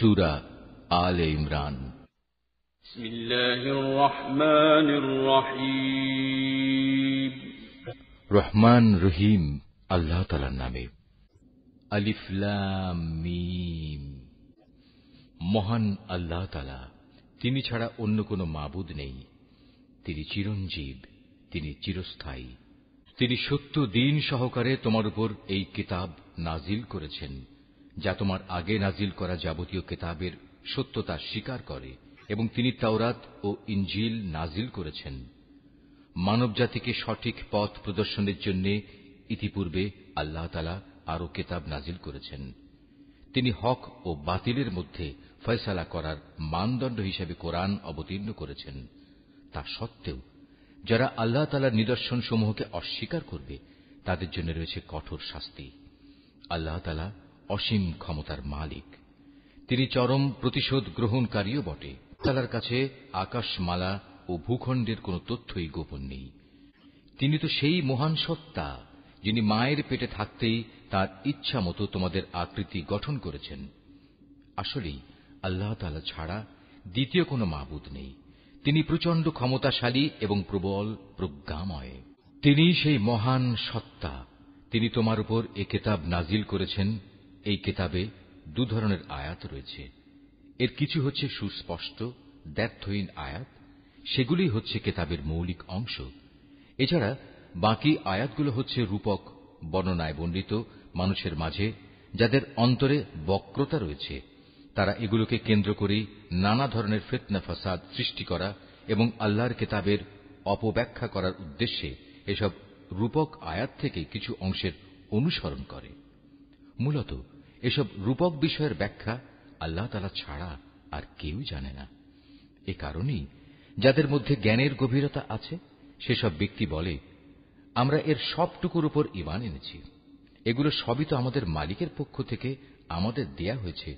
সূরা আলে ইমরান। বিসমিল্লাহির রহমানির রহিম। রহমান রহিম আল্লাহ তাআলার নামে। আলিফ লাম মিম। মহান আল্লাহ তাআলা, তিনি ছাড়া অন্য কোনো মাবুদ নেই। তিনি চিরঞ্জীব, তিনি চিরস্থায়ী। তিনি সত্য দ্বীন সহকারে তোমার উপর এই কিতাব নাজিল করেছেন, যা তোমার আগে নাজিল করা যাবতীয় কিতাবের সত্যতা স্বীকার করে, এবং তিনি তাওরাত ও ইনজিল নাজিল করেছেন মানবজাতিকে সঠিক পথ প্রদর্শনের জন্য। ইতিপূর্বে আল্লাহ তাআলা আরো কিতাব নাজিল করেছেন। তিনি হক ও বাতিলের মধ্যে ফয়সালা করার মানদণ্ড হিসেবে কোরআন অবতীর্ণ করেছেন। তা সত্ত্বেও যারা আল্লাহ তাআলার নিদর্শন সমূহকে অস্বীকার করবে, তাদের জন্য রয়েছে কঠোর শাস্তি। আল্লাহ তাআলা অসীম ক্ষমতার মালিক, তিনি চরম প্রতিশোধ গ্রহণকারীও বটে। তাআলার কাছে আকাশমালা ও ভূখণ্ডের কোন তথ্যই গোপন নেই। তিনি তো সেই মহান সত্তা, যিনি মায়ের পেটে থাকতেই তার ইচ্ছা মতো তোমাদের আকৃতি গঠন করেছেন। আসলেই আল্লাহ তাআলা ছাড়া দ্বিতীয় কোনো মাবুদ নেই। তিনি প্রচন্ড ক্ষমতাশালী এবং প্রবল প্রজ্ঞাময়। তিনি সেই মহান সত্তা। তিনি তোমার উপর এ কিতাব নাজিল করেছেন। এই কিতাবে দু ধরনের আয়াত রয়েছে। এর কিছু হচ্ছে সুস্পষ্ট দ্ব্যর্থহীন আয়াত, সেগুলি হচ্ছে কিতাবের মৌলিক অংশ। এছাড়া বাকি আয়াতগুলো হচ্ছে রূপক বর্ণনায় বর্ণিত মানুষের মাঝে, যাদের অন্তরে বক্রতা রয়েছে। তারা এগুলোকে কেন্দ্র করেই নানা ধরনের ফিতনা ফাসাদ সৃষ্টি করা এবং আল্লাহর কিতাবের অপব্যাখ্যা করার উদ্দেশ্যে এসব রূপক আয়াত থেকে কিছু অংশের অনুসরণ করে। মূলত এসব রূপক বিষয়ের ব্যাখ্যা আল্লাহ তাআলা ছাড়া আর কেউ জানে না। এ কারণেই যাদের মধ্যে জ্ঞানের গভীরতা আছে, সেসব ব্যক্তি বলে, আমরা এর সবটুকুর উপর ঈমান এনেছি। এগুলো সবই তো আমাদের মালিকের পক্ষ থেকে আমাদের দেয়া হয়েছে।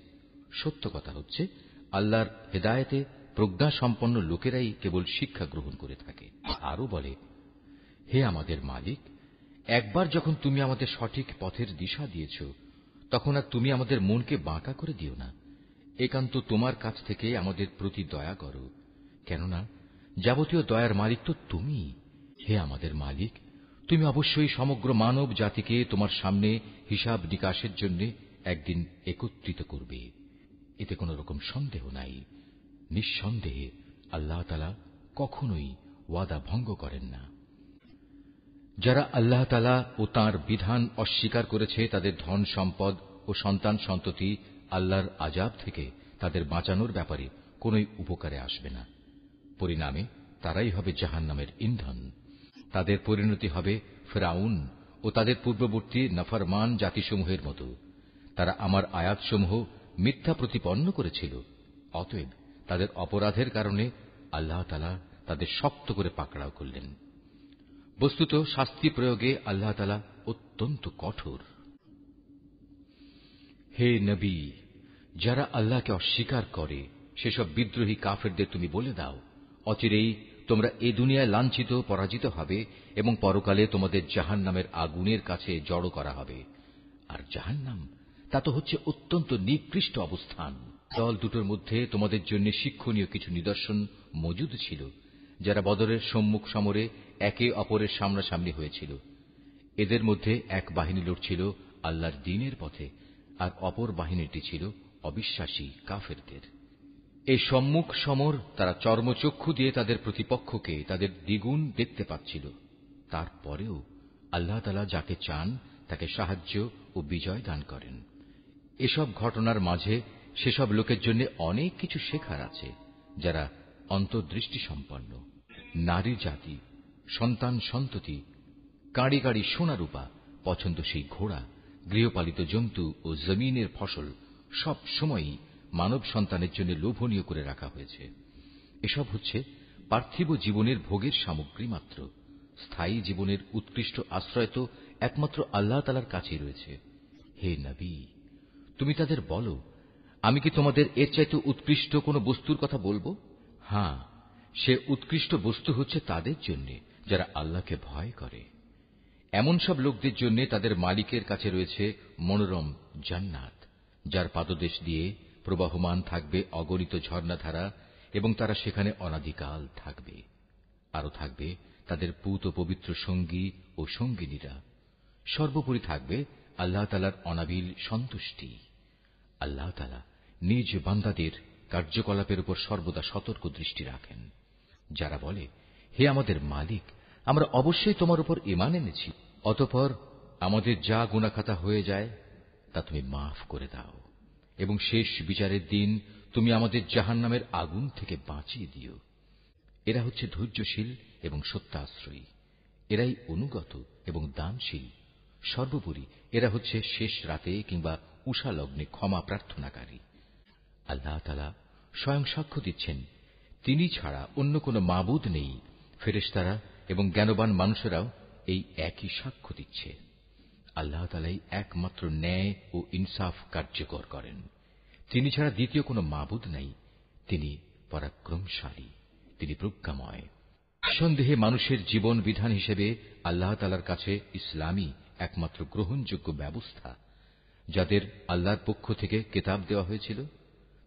সত্য কথা হচ্ছে, আল্লাহর হেদায়েতে প্রজ্ঞা সম্পন্ন লোকেরাই কেবল শিক্ষা গ্রহণ করে থাকে। আরো বলে, হে আমাদের মালিক, একবার যখন তুমি আমাদের সঠিক পথের দিশা দিয়েছ, তখন আর তুমি আমাদের মনকে বাঁকা করে দিও না। একান্ত তোমার কাছ থেকে আমাদের প্রতি দয়া করো, কেননা যাবতীয় দয়ার মালিক তো তুমি। হে আমাদের মালিক, তুমি অবশ্যই সমগ্র মানব জাতিকে তোমার সামনে হিসাব নিকাশের জন্য একদিন একত্রিত করবে। এতে কোন রকম সন্দেহ নাই। নিঃসন্দেহে আল্লাহ তাআলা কখনোই ওয়াদা ভঙ্গ করেন না। যারা আল্লাহ তাআলা ও তাঁর বিধান অস্বীকার করেছে, তাদের ধন সম্পদ ও সন্তান সন্ততি আল্লাহর আযাব থেকে তাদের বাঁচানোর ব্যাপারে কোনই উপকারে আসবে না। পরিণামে তারাই হবে জাহান্নামের ইন্ধন। তাদের পরিণতি হবে ফিরআউন ও তাদের পূর্ববর্তী নাফরমান জাতিসমূহের মতো। তারা আমার আয়াতসমূহ মিথ্যা প্রতিপন্ন করেছিল। অতএব তাদের অপরাধের কারণে আল্লাহ তাআলা তাদের শক্ত করে পাকড়াও করলেন। বস্তুত শাস্তি প্রয়োগে আল্লাহ তাআলা অত্যন্ত কঠোর। হে নবী, যারা আল্লাহকে অস্বীকার করে, সেসব বিদ্রোহী কাফেরদের তুমি বলে দাও, অচিরেই তোমরা এ দুনিয়ায় লাঞ্ছিত পরাজিত হবে এবং পরকালে তোমাদের জাহান্নামের আগুনের কাছে জড়ো করা হবে। আর জাহান্নাম, তা তো হচ্ছে অত্যন্ত নিকৃষ্ট অবস্থান। দল দুটোর মধ্যে তোমাদের জন্য শিক্ষণীয় কিছু নিদর্শন মজুদ ছিল, যারা বদরের সম্মুখ সমরে একে অপরের সামনাসামনি হয়েছিল। এদের মধ্যে এক বাহিনী লড়ছিল আল্লাহর দ্বীনের পথে, আর অপর বাহিনীটি ছিল অবিশ্বাসী কাফেরদের। এই সম্মুখ সমর তারা চর্মচক্ষু দিয়ে তাদের প্রতিপক্ষকে তাদের দ্বিগুণ দেখতে পাচ্ছিল। তারপরেও আল্লাহ তাআলা যাকে চান তাকে সাহায্য ও বিজয় দান করেন। এসব ঘটনার মাঝে সেসব লোকের জন্য অনেক কিছু শেখার আছে, যারা অন্তর্দৃষ্টি সম্পন্ন। নারী জাতি, সন্তান সন্ততি, কাঁড়ি কাঁড়ি সোনা রূপা, পছন্দসই ঘোড়া, গৃহপালিত জন্তু ও জমিনের ফসল সব সময়ই মানব সন্তানের জন্য লোভনীয় করে রাখা হয়েছে। এসব হচ্ছে পার্থিব জীবনের ভোগের সামগ্রী মাত্র। স্থায়ী জীবনের উৎকৃষ্ট আশ্রয় তো একমাত্র আল্লাহ তাআলার কাছেই রয়েছে। হে নবী, তুমি তাদের বলো, আমি কি তোমাদের এর চাইতে উৎকৃষ্ট কোন বস্তুর কথা বলবো? হ্যাঁ, সে উৎকৃষ্ট বস্তু হচ্ছে তাদের জন্য যারা আল্লাহকে ভয় করে। এমন সব লোকদের জন্য তাদের মালিকের কাছে রয়েছে মনোরম জান্নাত, যার পাদদেশ দিয়ে প্রবাহমান থাকবে অগণিত ঝর্ণাধারা, এবং তারা সেখানে অনাদিকাল থাকবে। আরো থাকবে তাদের পূত পবিত্র সঙ্গী ও সঙ্গিনীরা। সর্বোপরি থাকবে আল্লাহ তাআলার অনাবিল সন্তুষ্টি। আল্লাহ তাআলা নিজ বান্দাদের কার্যকলাপের উপর সর্বদা সতর্ক দৃষ্টি রাখেন। যারা বলে, হে আমাদের মালিক, আমরা অবশ্যই তোমার উপর ঈমান এনেছি, অতঃপর আমাদের যা গুনাহখাতা হয়ে যায় তা তুমি মাফ করে দাও, এবং শেষ বিচারের দিন তুমি আমাদের জাহান্নামের আগুন থেকে বাঁচিয়ে দিও। এরা হচ্ছে ধৈর্যশীল এবং সত্যাশ্রয়ী। এরাই অনুগত এবং দানশীল। সর্বোপরি এরা হচ্ছে শেষ রাতে কিংবা উষা লগ্নে ক্ষমা প্রার্থনাকারী। আল্লাহ তাআলা স্বয়ং সাক্ষ্য দিচ্ছেন, তিনি ছাড়া অন্য কোন মাবুদ নেই। ফেরেশতারা এবং জ্ঞানবান মানুষেরাও এই একই সাক্ষ্য দিচ্ছে। আল্লাহ তাআলাই একমাত্র ন্যায় ও ইনসাফ কার্যকর করেন। তিনি ছাড়া দ্বিতীয় কোন মাবুদ নাই। তিনি পরাক্রমশালী, তিনি প্রজ্ঞাময়। নিঃসন্দেহে মানুষের জীবন বিধান হিসেবে আল্লাহ তাআলার কাছে ইসলামই একমাত্র গ্রহণযোগ্য ব্যবস্থা। যাদের আল্লাহর পক্ষ থেকে কিতাব দেওয়া হয়েছিল,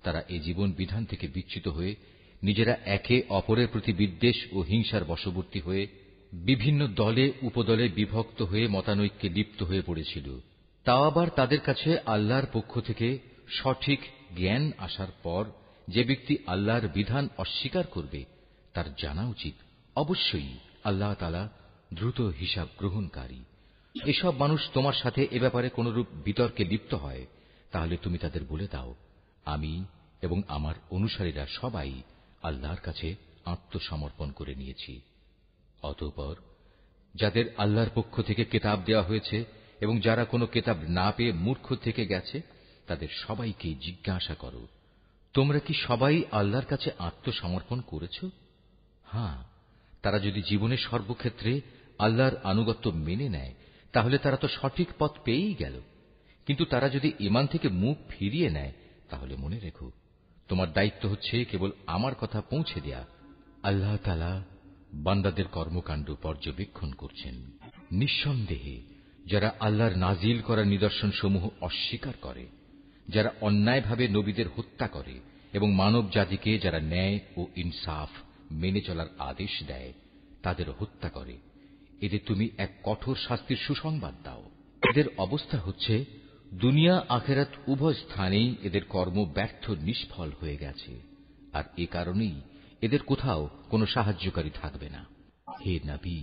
তারা এই জীবন বিধান থেকে বিচ্যুত হয়ে নিজেরা একে অপরের প্রতি বিদ্বেষ ও হিংসার বশবর্তী হয়ে বিভিন্ন দলে উপদলে বিভক্ত হয়ে মতানৈক্যে লিপ্ত হয়ে পড়েছিল। তাও আবার তাদের কাছে আল্লাহর পক্ষ থেকে সঠিক জ্ঞান আসার পর যে ব্যক্তি আল্লাহর বিধান অস্বীকার করবে, তার জানা উচিত অবশ্যই আল্লাহ তাআলা দ্রুত হিসাব গ্রহণকারী। এসব মানুষ তোমার সাথে এ ব্যাপারে কোনরূপ বিতর্কে লিপ্ত হয়, তাহলে তুমি তাদের বলে দাও, আমি এবং আমার অনুসারীরা সবাই আল্লাহর কাছে আত্মসমর্পণ করে নিয়েছি। অতঃপর যাদের আল্লাহর পক্ষ থেকে কিতাব দেওয়া হয়েছে এবং যারা কোনো কিতাব না পেয়ে মূর্খ থেকে গেছে, তাদের সবাইকে জিজ্ঞাসা করো, তোমরা কি সবাই আল্লাহর কাছে আত্মসমর্পণ করেছ? হ্যাঁ, তারা যদি জীবনের সর্বক্ষেত্রে আল্লাহর আনুগত্য মেনে নেয়, তাহলে তারা তো সঠিক পথ পেয়েই গেল। কিন্তু তারা যদি ঈমান থেকে মুখ ফিরিয়ে নেয়, তাহলে মনে রেখো, তোমার দায়িত্ব হচ্ছে কেবল আমার কথা পৌঁছে দেয়া। আল্লাহ তাআলা বান্দাদের কর্মকাণ্ড পর্যবেক্ষণ করছেন। নিঃসন্দেহে যারা আল্লাহর নাজিল করা নিদর্শন সমূহ অস্বীকার করে, যারা অন্যায়ভাবে নবীদের হত্যা করে এবং মানব জাতিকে যারা ন্যায় ও ইনসাফ মেনে চলার আদেশ দেয়, তাদের হত্যা করে, এদের তুমি এক কঠোর শাস্তির সুসংবাদ দাও। এদের অবস্থা হচ্ছে দুনিয়া আখিরাত উভয় স্থানেই এদের কর্ম ব্যর্থ নিষ্ফল হয়ে গেছে, আর এ কারণেই এদের কোথাও কোনো সাহায্যকারী থাকবে না। হে নবী,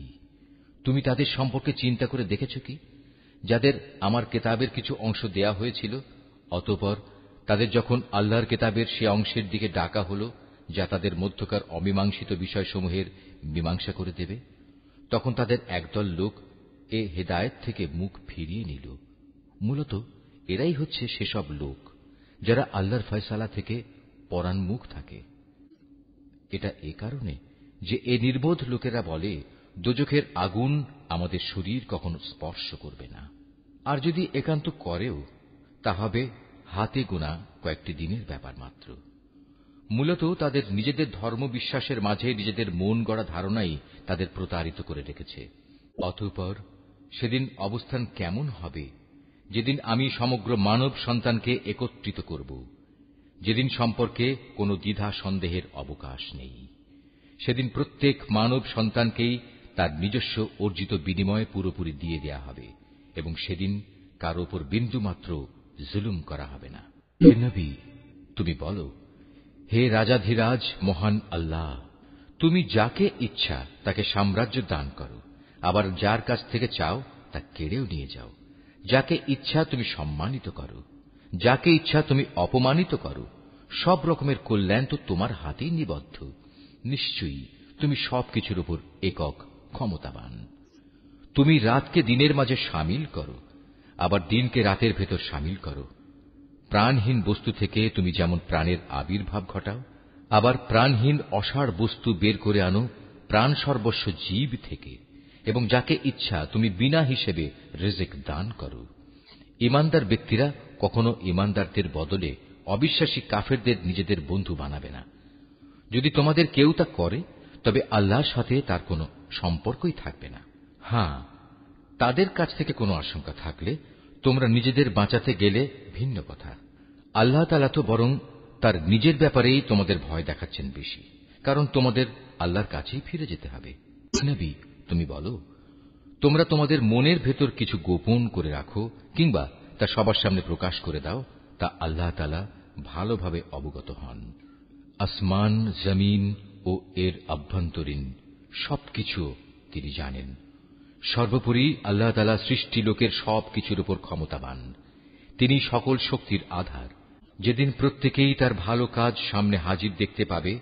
তুমি তাদের সম্পর্কে চিন্তা করে দেখেছ কি, যাদের আমার কিতাবের কিছু অংশ দেয়া হয়েছিল, অতঃপর তাদের যখন আল্লাহর কিতাবের সে অংশের দিকে ডাকা হল যা তাদের মধ্যকার অমীমাংসিত বিষয়সমূহের মীমাংসা করে দেবে, তখন তাদের একদল লোক এ হেদায়েত থেকে মুখ ফিরিয়ে নিল। মূলত এরাই হচ্ছে সেসব লোক যারা আল্লাহর ফয়সালা থেকে পরান্মুখ থাকে। এটা এ কারণে যে এ নির্বোধ লোকেরা বলে, দোজখের আগুন আমাদের শরীর কখনো স্পর্শ করবে না, আর যদি একান্ত করেও তা হবে হাতে গোনা কয়েকটি দিনের ব্যাপার মাত্র। মূলত তাদের নিজেদের ধর্ম বিশ্বাসের মাঝে নিজেদের মন গড়া ধারণাই তাদের প্রতারিত করে রেখেছে। অতঃপর সেদিন অবস্থান কেমন হবে, যেদিন আমি সমগ্র মানব সন্তানকে একত্রিত করব, যেদিন সম্পর্কে কোনো দ্বিধা সন্দেহের অবকাশ নেই। সেদিন প্রত্যেক মানব সন্তানকেই তার নিজস্ব অর্জিত বিনিময় পুরোপুরি দিয়ে দেয়া হবে, এবং সেদিন কারো উপর বিন্দুমাত্র জুলুম করা হবে না। হে নবী, তুমি বলো, হে রাজাধিরাজ মহান আল্লাহ, তুমি যাকে ইচ্ছা তাকে সাম্রাজ্য দান করো, আবার যার কাছ থেকে চাও তা কেড়েও নিয়ে যাও। যাকে ইচ্ছা তুমি সম্মানিত করো, যাকে ইচ্ছা তুমি অপমানিত করো। সব রকমের কল্যাণ তো তোমার হাতেই নিবদ্ধ। নিশ্চয়ই তুমি সবকিছুর উপর একক ক্ষমতাবান। তুমি রাতকে দিনের মাঝে শামিল করো, আবার দিনকে রাতের ভেতর শামিল করো। প্রাণহীন বস্তু থেকে তুমি যেমন প্রাণের আবির্ভাব ঘটাও, আবার প্রাণহীন অসাড় বস্তু বের করে আনো প্রাণ সর্বস্ব জীব থেকে, এবং যাকে ইচ্ছা তুমি বিনা হিসেবে রিজিক দান করো। ঈমানদার ব্যক্তিরা কখনো ঈমানদারদের বদলে অবিশ্বাসী কাফেরদের নিজেদের বন্ধু বানাবে না। যদি তোমাদের কেউ তা করে, তবে আল্লাহর সাথে তার কোনো সম্পর্কই থাকবে না। হ্যাঁ, তাদের কাছ থেকে কোনো আশঙ্কা থাকলে তোমরা নিজেদের বাঁচাতে গেলে ভিন্ন কথা। আল্লাহ তাআলা তো বরং তার নিজের ব্যাপারেই তোমাদের ভয় দেখাচ্ছেন বেশি, কারণ তোমাদের আল্লাহর কাছেই ফিরে যেতে হবে। নবী, তুমি বলো, তোমরা তোমাদের মনের ভেতর কিছু গোপন করে রাখো কিংবা তা সবার সামনে প্রকাশ করে দাও, তা আল্লাহ তাআলা ভালোভাবে অবগত হন। আসমান, জমিন ও এর আভ্যন্তরীণ সবকিছু তিনি জানেন। সর্বোপরি আল্লাহ তাআলা সৃষ্টি লোকের সবকিছুর উপর ক্ষমতাবান। তিনি সকল শক্তির আধার। যেদিন প্রত্যেকেই তার ভালো কাজ সামনে হাজির দেখতে পাবে,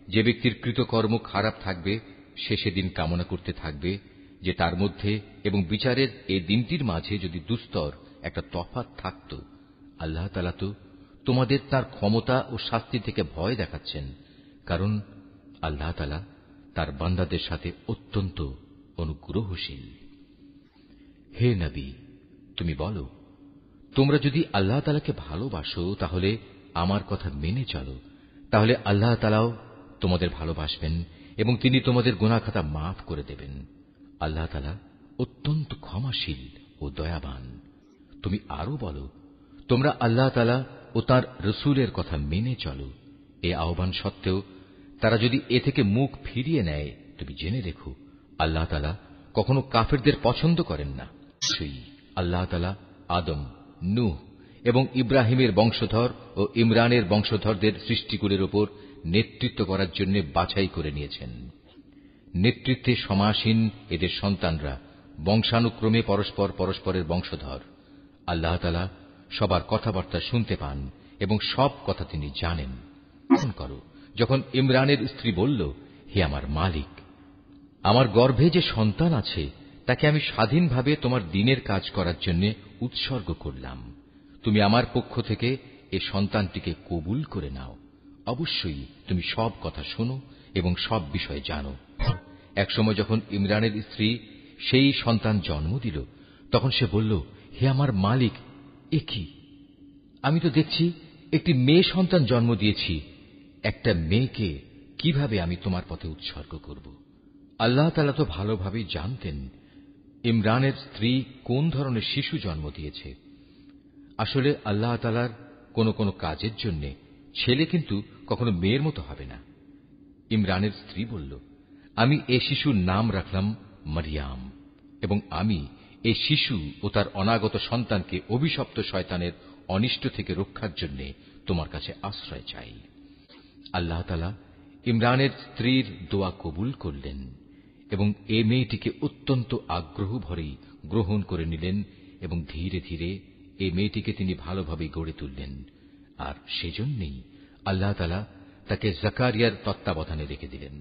যে ব্যক্তির কৃতকর্ম খারাপ থাকবে সে সেদিন কামনা করতে থাকবে যে তার মধ্যে এবং বিচারের এই দিনটির মাঝে যদি দুস্তর একটা তফাৎ থাকত। আল্লাহ তাআলা তো তোমাদের তার ক্ষমতা ও শাস্তি থেকে ভয় দেখাচ্ছেন, কারণ আল্লাহ তাআলা তার বান্দাদের সাথে অত্যন্ত অনুগ্রহশীল। হে নবী, তুমি বলো, তোমরা যদি আল্লাহ তাআলাকে ভালোবাসো তাহলে আমার কথা মেনে চলো, তাহলে আল্লাহ তাআলাও তোমাদের ভালোবাসবেন এবং তিনি তোমাদের গুনাহ খাতা মাফ করে দেবেন। আল্লাহ তাআলা অত্যন্ত ক্ষমাশীল ও দয়াবান। তুমি আরো বলো, তোমরা আল্লাহ তাআলা ও তাঁর রাসূলের কথা মেনে চলো। এ আহ্বান সত্ত্বেও তারা যদি এ থেকে মুখ ফিরিয়ে নেয়, তুমি জেনে রেখো আল্লাহ তাআলা কখনো কাফেরদের পছন্দ করেন না। সেই আল্লাহ তাআলা আদম, নূহ এবং ইব্রাহিমের বংশধর ও ইমরানের বংশধরদের সৃষ্টিকুলের উপর নেতৃত্ব করার জন্য বাছাই করে নিয়েছেন। নেতৃত্বে সমাসীন এদের সন্তানরা বংশানুক্রমে পরস্পর পরস্পরের বংশধর। আল্লাহ তাআলা সবার কথাবার্তা শুনতে পান এবং সব কথা তিনি জানেন। মনে করো, যখন ইমরানের স্ত্রী বলল, হে আমার মালিক, আমার গর্ভে যে সন্তান আছে তাকে আমি স্বাধীনভাবে তোমার দ্বীনের কাজ করার জন্য উৎসর্গ করলাম। তুমি আমার পক্ষ থেকে এ সন্তানটিকে কবুল করে নাও। অবশ্যই তুমি সব কথা শোনো এবং সব বিষয় জানো। একসময় যখন ইমরানের স্ত্রী সেই সন্তান জন্ম দিল, তখন সে বলল, হে আমার মালিক, এ কি? আমি তো দেখছি একটি মেয়ে সন্তান জন্ম দিয়েছি। একটা মেয়েকে কিভাবে আমি তোমার পথে উৎসর্গ করব? আল্লাহ তাআলা তো ভালোভাবেই জানতেন ইমরানের স্ত্রী কোন ধরনের শিশু জন্ম দিয়েছে। আসলে আল্লাহ তাআলার কোন কোন কাজের জন্য ছেলে কিন্তু কখনো মেয়ের মতো হবে না। ইমরানের স্ত্রী বলল, আমি এ শিশুর নাম রাখলাম মারিয়াম, এবং আমি এ শিশু ও তার অনাগত সন্তানকে অভিশপ্ত শয়তানের অনিষ্ট থেকে রক্ষার জন্য তোমার কাছে আশ্রয় চাই। আল্লাহ তাআলা ইমরানের স্ত্রীর দোয়া কবুল করলেন এবং এ মেয়েটিকে অত্যন্ত আগ্রহ ভরেই গ্রহণ করে নিলেন এবং ধীরে ধীরে এই মেয়েটিকে তিনি ভালোভাবে গড়ে তুললেন। আর সেজন্যই আল্লাহ তাআলা তাকে জাকারিয়ার তত্ত্বাবধানে রেখে দিলেন।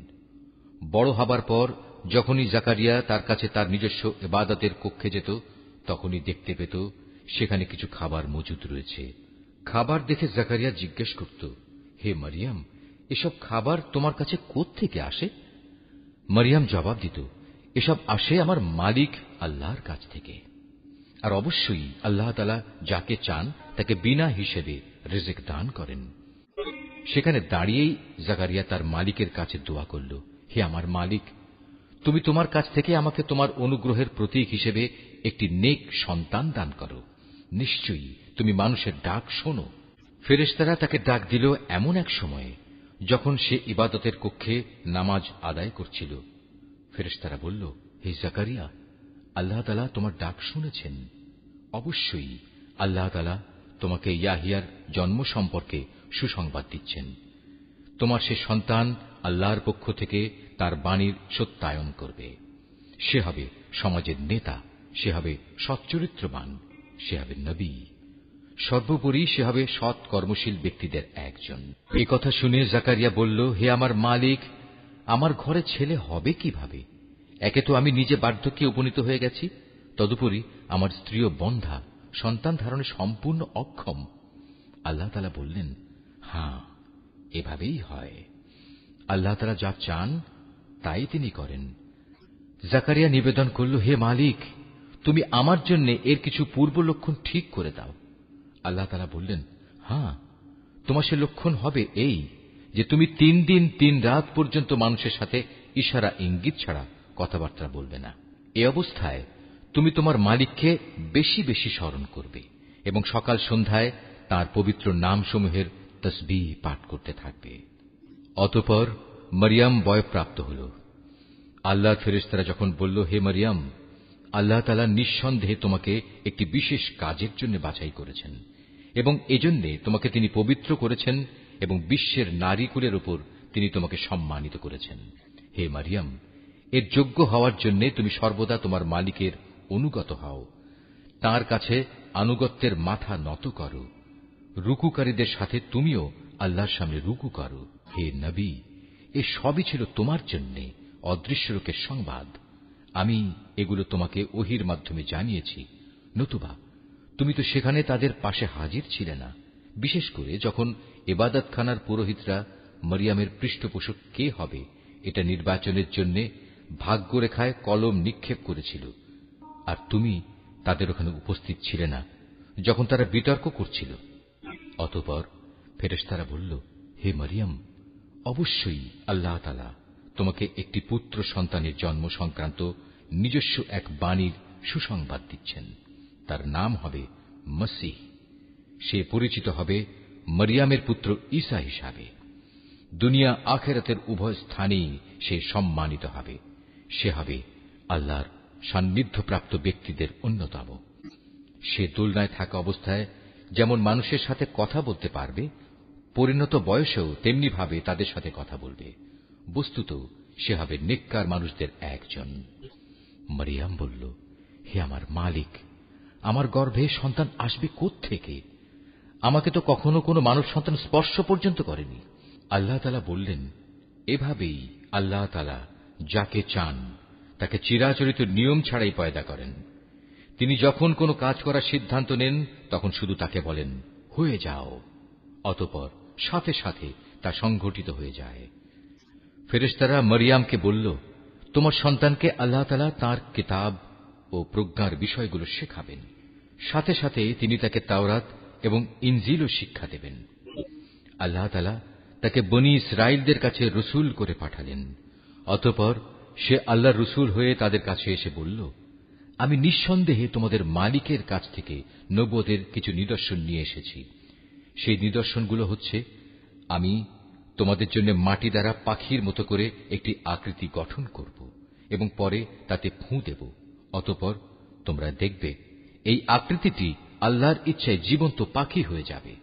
বড় হবার পর যখনই জাকারিয়া তার কাছে তার নিজস্ব ইবাদতের কক্ষে যেত, তখনই দেখতে পেত সেখানে কিছু খাবার মজুদ রয়েছে। খাবার দেখে জাকারিয়া জিজ্ঞেস করত, হে মারিয়াম, এসব খাবার তোমার কাছে কোত্থেকে আসে? মারিয়াম জবাব দিত, এসব আসে আমার মালিক আল্লাহর কাছ থেকে। আর অবশ্যই আল্লাহ তাআলা যাকে চান তাকে বিনা হিসেবে রিজিক দান করেন। সেখানে দাঁড়িয়েই জাকারিয়া তার মালিকের কাছে দোয়া করল, হে আমার মালিক, তুমি তোমার কাছ থেকে আমাকে তোমার অনুগ্রহের প্রতীক হিসেবে একটি নেক সন্তান দান করো। নিশ্চয়ই তুমি মানুষের ডাক শোনো। ফেরেশতারা তাকে ডাক দিল এমন এক সময়ে যখন সে ইবাদতের কক্ষে নামাজ আদায় করছিল। ফেরেশতারা বলল, হে জাকারিয়া, আল্লাহ তাআলা তোমার ডাক শুনেছেন। অবশ্যই আল্লাহ তাআলা তোমাকে ইয়াহিয়ার জন্ম সম্পর্কে সুসংবাদ দিচ্ছেন। তোমার সে সন্তান আল্লাহর পক্ষ থেকে তার বাণীর সত্যায়ন করবে। সে হবে সমাজের নেতা, সে হবে সচ্চরিত্রবান, সে হবে নবী, সর্বোপরি সে হবে সৎ কর্মশীল ব্যক্তিদের একজন। এই কথা শুনে জাকারিয়া বলল, হে আমার মালিক, আমার ঘরে ছেলে হবে কিভাবে? একে তো আমি নিজে বার্ধক্যে উপনীত হয়ে গেছি, তদুপরি আমার স্ত্রীও বন্ধ্যা, সন্তান ধারণে সম্পূর্ণ অক্ষম। আল্লাহ তাআলা বললেন, হ্যাঁ, এভাবেই হয়। আল্লাহ তাআলা যা চান তাই তিনি করেন। জাকারিয়া নিবেদন করল, হে মালিক, তুমি আমার জন্য এর কিছু পূর্ব লক্ষণ ঠিক করে দাও। আল্লাহ তাআলা বললেন, হ্যাঁ, তোমার সে লক্ষণ হবে এই যে তুমি 3 দিন 3 রাত পর্যন্ত মানুষের সাথে ইশারা ইঙ্গিত ছাড়া কথাবার্তা বলবে না। এ অবস্থায় তুমি তোমার মালিককে বেশি বেশি স্মরণ করবে এবং সকাল সন্ধ্যায় তাঁর পবিত্র নামসমূহের তসবিহ পাঠ করতে থাকবে। অতঃপর মরিয়ম বয়প্রাপ্ত হল। আল্লাহর ফেরেশতারা যখন বলল, হে মরিয়ম, আল্লাহ তাআলা নিঃসন্দেহে তোমাকে একটি বিশেষ কাজের জন্য বাছাই করেছেন এবং এজন্য তোমাকে তিনি পবিত্র করেছেন এবং বিশ্বের নারীকুলের উপর তিনি তোমাকে সম্মানিত করেছেন। হে মরিয়ম, এর যোগ্য হওয়ার জন্য তুমি সর্বদা তোমার মালিকের অনুগত হও, তাঁর কাছে আনুগত্যের মাথা নত করো, রুকুকারীদের সাথে তুমিও আল্লাহর সামনে রুকু করো। হে নবী, এ সবই ছিল তোমার জন্য অদৃশ্য লোকের সংবাদ। আমি এগুলো তোমাকে ওহীর মাধ্যমে জানিয়েছি, নতুবা তুমি তো সেখানে তাদের পাশে হাজির ছিলে না, বিশেষ করে যখন ইবাদতখানার পুরোহিতরা মরিয়মের পৃষ্ঠপোষক কে হবে এটা নির্বাচনের জন্য ভাগ্যরেখায় কলম নিক্ষেপ করেছিল, আর তুমি তাদের ওখানে উপস্থিত ছিলে না যখন তারা বিতর্ক করছিল। অতঃপর ফেরেশতারা বলল, হে মরিয়ম, অবশ্যই আল্লাহ তাআলা তোমাকে একটি পুত্র সন্তানের জন্ম সংক্রান্ত নিজস্ব এক বাণীর সুসংবাদ দিচ্ছেন। তার নাম হবে মসীহ। সে পরিচিত হবে মরিয়মের পুত্র ঈসা হিসাবে। দুনিয়া আখিরাতের উভয় স্থানেই সে সম্মানিত হবে। সে হবে আল্লাহর সান্নিধ্যপ্রাপ্ত ব্যক্তিদের অন্যতম। সে দোলনায় থাকা অবস্থায় যেমন মানুষের সাথে কথা বলতে পারবে, পরিণত বয়সেও তেমনি ভাবে তাদের সাথে কথা বলবে। বস্তুত সে হবে নেককার মানুষদের একজন। মরিয়ম বলল, হে আমার মালিক, আমার গর্ভে সন্তান আসবে কোত্থেকে? আমাকে তো কখনো কোনো মানব সন্তান স্পর্শ পর্যন্ত করেনি। আল্লাহ তাআলা বললেন, এভাবেই আল্লাহ তাআলা যাকে চান তাকে চিরাচরিত নিয়ম ছাড়াই পয়দা করেন। তিনি যখন কোনো কাজ করার সিদ্ধান্ত নেন তখন শুধু তাকে বলেন, হয়ে যাও, অতঃপর সাথে সাথে তা সংঘটিত হয়ে যায়। ফেরেশতারা মরিয়মকে বলল, তোমার সন্তানকে আল্লাহ তাআলা তাঁর কিতাব ও প্রজ্ঞার বিষয়গুলো শেখাবেন, সাথে সাথে তিনি তাকে তাওরাত এবং ইনজিলও শিক্ষা দেবেন। আল্লাহ তাআলা তাকে বনী ইসরাইলদের কাছে রসুল করে পাঠালেন। অতঃপর সে আল্লাহর রসুল হয়ে তাদের কাছে এসে বলল, আমি নিঃসন্দেহে তোমাদের মালিকের কাছ থেকে নবুয়তের কিছু নিদর্শন নিয়ে এসেছি। সেই নিদর্শনগুলো হচ্ছে, আমি তোমাদের জন্য মাটি দ্বারা পাখির মতো করে একটি আকৃতি গঠন করব এবং পরে তাতে ফুঁ দেব। অতঃপর তোমরা দেখবে এই আকৃতিটি আল্লাহর ইচ্ছায় জীবন্ত পাখি হয়ে যাবে,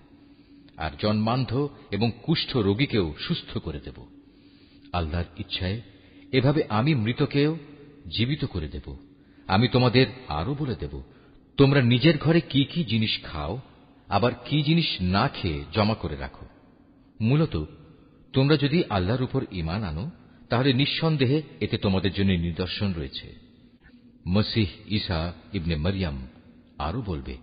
আর জন্মান্ধ এবং কুষ্ঠ রোগীকেও সুস্থ করে দেব। আল্লাহর ইচ্ছায় এভাবে আমি মৃতকেও জীবিত করে দেব। আমি তোমাদের আরো বলে দেব, তোমরা নিজের ঘরে কি কি জিনিস খাও, আবার কি জিনিস না খেয়ে জমা করে রাখো। মূলত তোমরা যদি আল্লাহর উপর ঈমান আনো তাহলে নিঃসন্দেহে এতে তোমাদের জন্য নিদর্শন রয়েছে। মসীহ ঈসা ইবনে মরিয়ম আরো বলবে,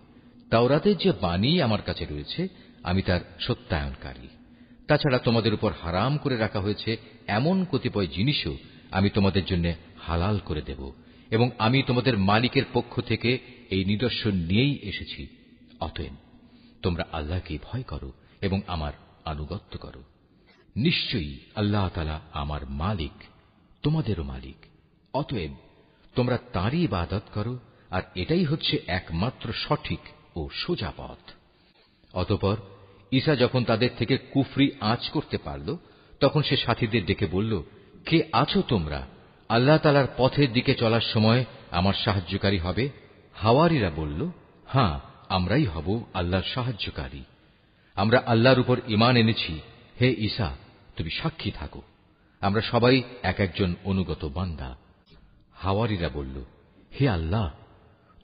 তাওরাতের যে বাণী আমার কাছে রয়েছে আমি তার সত্যায়নকারী। তাছাড়া তোমাদের উপর হারাম করে রাখা হয়েছে এমন কতিপয় জিনিসও আমি তোমাদের জন্য হালাল করে দেব, এবং আমি তোমাদের মালিকের পক্ষ থেকে এই নিদর্শন নিয়েই এসেছি। অতএব তোমরা আল্লাহকে ভয় করো এবং আমার আনুগত্য করো। নিশ্চয়ই আল্লাহ তাআলা আমার মালিক, তোমাদেরও মালিক। অতএব তোমরা তাঁরই ইবাদত করো, আর এটাই হচ্ছে একমাত্র সঠিক ও সোজা পথ। অতঃপর ঈসা যখন তাদের থেকে কুফরি আঁচ করতে পারল তখন সে সাথীদের ডেকে বলল, কে আছো তোমরা? আল্লাহ তাআলার পথের দিকে চলার সময় আমার সাহায্যকারী হবে? হাওয়ারীরা বলল, হ্যাঁ, আমরাই হব আল্লাহর সাহায্যকারী। আমরা আল্লাহর উপর ঈমান এনেছি। হে ঈসা, তুমি সাক্ষী থাকো, আমরা সবাই এক একজন অনুগত বান্দা। হাওয়ারীরা বলল, হে আল্লাহ,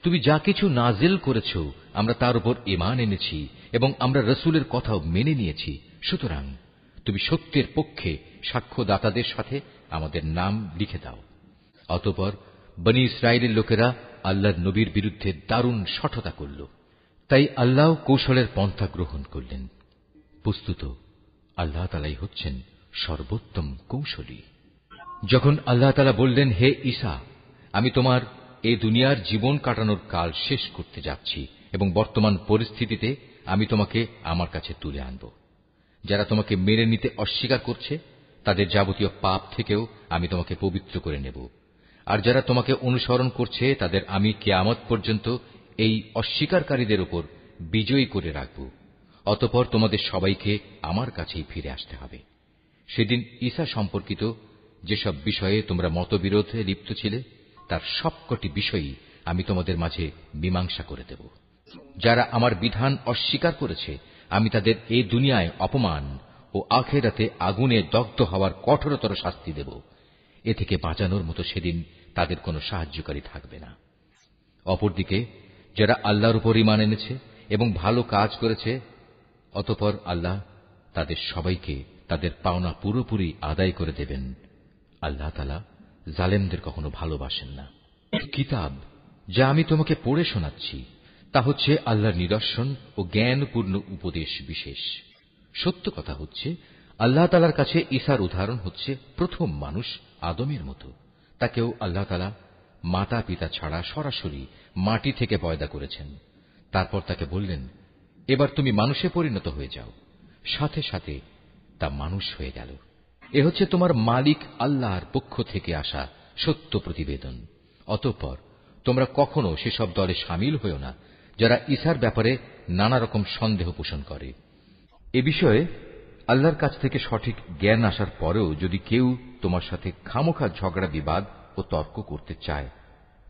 তুমি যা কিছু নাজিল করেছ আমরা তার উপর ঈমান এনেছি এবং আমরা রসুলের কথাও মেনে নিয়েছি। সুতরাং তুমি সত্যের পক্ষে সাক্ষ্যদাতাদের সাথে আমাদের নাম লিখে দাও। অতঃপর বনী ইসরাইলের লোকেরা আল্লাহর নবীর বিরুদ্ধে দারুণ শঠতা করল, তাই আল্লাহ কৌশলের পন্থা গ্রহণ করলেন। বস্তুত আল্লাহ তাআলাই হচ্ছেন সর্বোত্তম কৌশলী। যখন আল্লাহ তাআলা বললেন, হে ঈসা, আমি তোমার এই দুনিয়ার জীবন কাটানোর কাল শেষ করতে যাচ্ছি এবং বর্তমান পরিস্থিতিতে আমি তোমাকে আমার কাছে তুলে আনব। যারা তোমাকে মেনে নিতে অস্বীকার করছে তাদের যাবতীয় পাপ থেকেও আমি তোমাকে পবিত্র করে নেব, আর যারা তোমাকে অনুসরণ করছে তাদের আমি কিয়ামত পর্যন্ত এই অস্বীকারীদের উপর বিজয়ী করে রাখব। অতঃপর তোমাদের সবাইকে আমার কাছেই ফিরে আসতে হবে। সেদিন ঈসা সম্পর্কিত যেসব বিষয়ে তোমরা মতবিরোধে লিপ্ত ছিলে তার সবকটি বিষয়ই আমি তোমাদের মাঝে মীমাংসা করে দেব। যারা আমার বিধান অস্বীকার করেছে আমি তাদের এই দুনিয়ায় অপমান ও আখিরাতে আগুনে দগ্ধ হওয়ার কঠোরতর শাস্তি দেব। এ থেকে বাঁচানোর মতো সেদিন তাদের কোনো সাহায্যকারী থাকবে না। অপরদিকে যারা আল্লাহর উপর ঈমান এনেছে এবং ভালো কাজ করেছে অতঃপর আল্লাহ তাদের সবাইকে তাদের পাওনা পুরোপুরি আদায় করে দেবেন। আল্লাহ তাআলা জালেমদের কখনো ভালোবাসেন না। কিতাব যা আমি তোমাকে পড়ে শোনাচ্ছি তা হচ্ছে আল্লাহর নিদর্শন ও জ্ঞানপূর্ণ উপদেশ বিশেষ। সত্য কথা হচ্ছে আল্লাহ তাআলার কাছে ঈসার উদাহরণ হচ্ছে প্রথম মানুষ আদমের মতো। তাকেও আল্লাহ তাআলা মাতা পিতা ছাড়া সরাসরি মাটি থেকে পয়দা করেছেন। তারপর তাকে বললেন, এবার তুমি মানুষে পরিণত হয়ে যাও। সাথে সাথে তা মানুষ হয়ে গেল। এ হচ্ছে তোমার মালিক আল্লাহর পক্ষ থেকে আসা সত্য প্রতিবেদন। অতঃপর তোমরা কখনো সেসব দলে সামিল হও না যারা ঈসার ব্যাপারে নানা রকম সন্দেহ পোষণ করে। এ বিষয়ে আল্লাহর কাছ থেকে সঠিক জ্ঞান আসার পরেও যদি কেউ তোমার সাথে খামোখা ঝগড়া বিবাদ ও তর্ক করতে চায়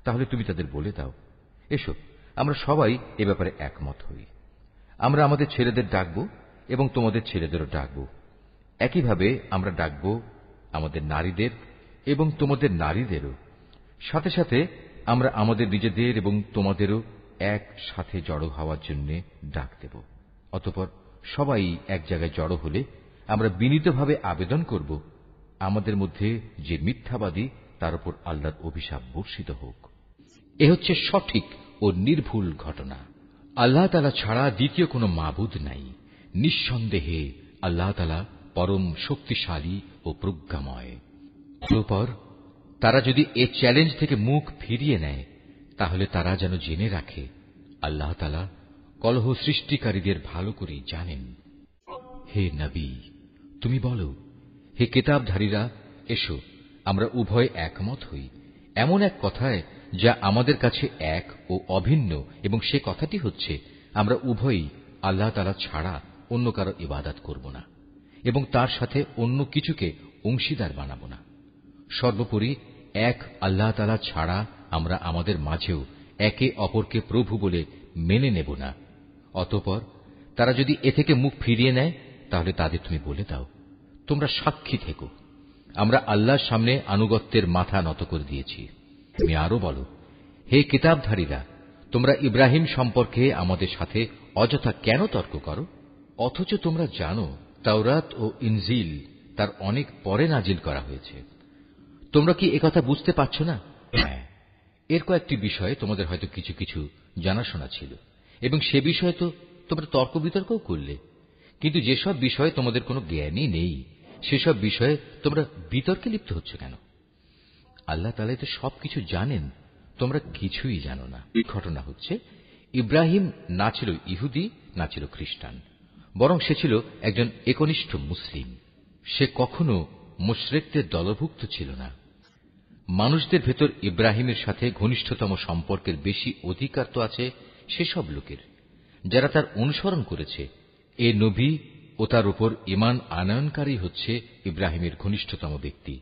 তাহলে তুমি তাদের বলে দাও, এসো আমরা সবাই এ ব্যাপারে একমত হই। আমরা আমাদের ছেলেদের ডাকবো এবং তোমাদের ছেলেদেরও ডাকবো। একইভাবে আমরা ডাকবো আমাদের নারীদের এবং তোমাদের নারীদেরও। সাথে সাথে আমরা আমাদের নিজেদের এবং তোমাদেরও একসাথে জড়ো হওয়ার জন্য ডাক দেব। অতঃপর সবাই এক জায়গায় জড়ো হলে আমরা বিনীতভাবে আবেদন করব, আমাদের মধ্যে যে মিথ্যাবাদী তার উপর আল্লাহর অভিশাপ বর্ষিত হোক। এ হচ্ছে সঠিক ও নির্ভুল ঘটনা। আল্লাহ তাআলা ছাড়া দ্বিতীয় কোনো মাবুদ নাই। নিঃসন্দেহে আল্লাহ তাআলা পরম শক্তিশালী ও প্রজ্ঞাময়। অতঃপর তারা যদি এ চ্যালেঞ্জ থেকে মুখ ফিরিয়ে নেয় তাহলে তারা যেন জেনে রাখে আল্লাহ তাআলা কলহ সৃষ্টিকারীদের ভালো করেই জানেন। হে নবী, তুমি বলো, হে কিতাবধারীরা, এসো আমরা উভয় একমত হই এমন এক কথায় যা আমাদের কাছে এক ও অভিন্ন, এবং সে কথাটি হচ্ছে আমরা উভয়ই আল্লাহ তাআলা ছাড়া অন্য কারো ইবাদত করব না এবং তার সাথে অন্য কিছুকে অংশীদার বানাব না। সর্বোপরি এক আল্লাহ তাআলা ছাড়া আমরা আমাদের মাঝেও একে অপরকে প্রভু বলে মেনে নেব না। অতঃপর তারা যদি এ থেকে মুখ ফিরিয়ে নেয় তাহলে তাদের তুমি বলে দাও, তোমরা সাক্ষী থেকো, আমরা আল্লাহর সামনে আনুগত্যের মাথা নত করে দিয়েছি। তুমি আরো বলো, হে কিতাবধারীরা, তোমরা ইব্রাহিম সম্পর্কে আমাদের সাথে অযথা কেন তর্ক করো, অথচ তোমরা জানো তাওরাত ও ইনজিল তার অনেক পরে নাজিল করা হয়েছে। তোমরা কি একথা বুঝতে পারছ না? হ্যাঁ, এর কয়েকটি বিষয়ে তোমাদের হয়তো কিছু কিছু জানাশোনা ছিল এবং সে বিষয়ে তো তোমরা তর্ক বিতর্কও করলে, কিন্তু যেসব বিষয়ে তোমাদের কোনো জ্ঞানই নেই সেসব বিষয়ে তোমরা বিতর্কে লিপ্ত হচ্ছ কেন? আল্লাহ তাআলা তো সবকিছু জানেন, তোমরা কিছুই জানো না। এই ঘটনা হচ্ছে ইব্রাহিম না ছিল ইহুদি না ছিল খ্রিস্টান, বরং সে ছিল একজন একনিষ্ঠ মুসলিম। সে কখনো মুশরিকদের দলভুক্ত ছিল না। মানুষদের ভেতর ইব্রাহিমের সাথে ঘনিষ্ঠতম সম্পর্কের বেশি অধিকার তো আছে সেসব লোকের যারা তার অনুসরণ করেছে। এ নবী ও তার উপর ঈমান আনয়নকারী হচ্ছে ইব্রাহিমের ঘনিষ্ঠতম ব্যক্তি।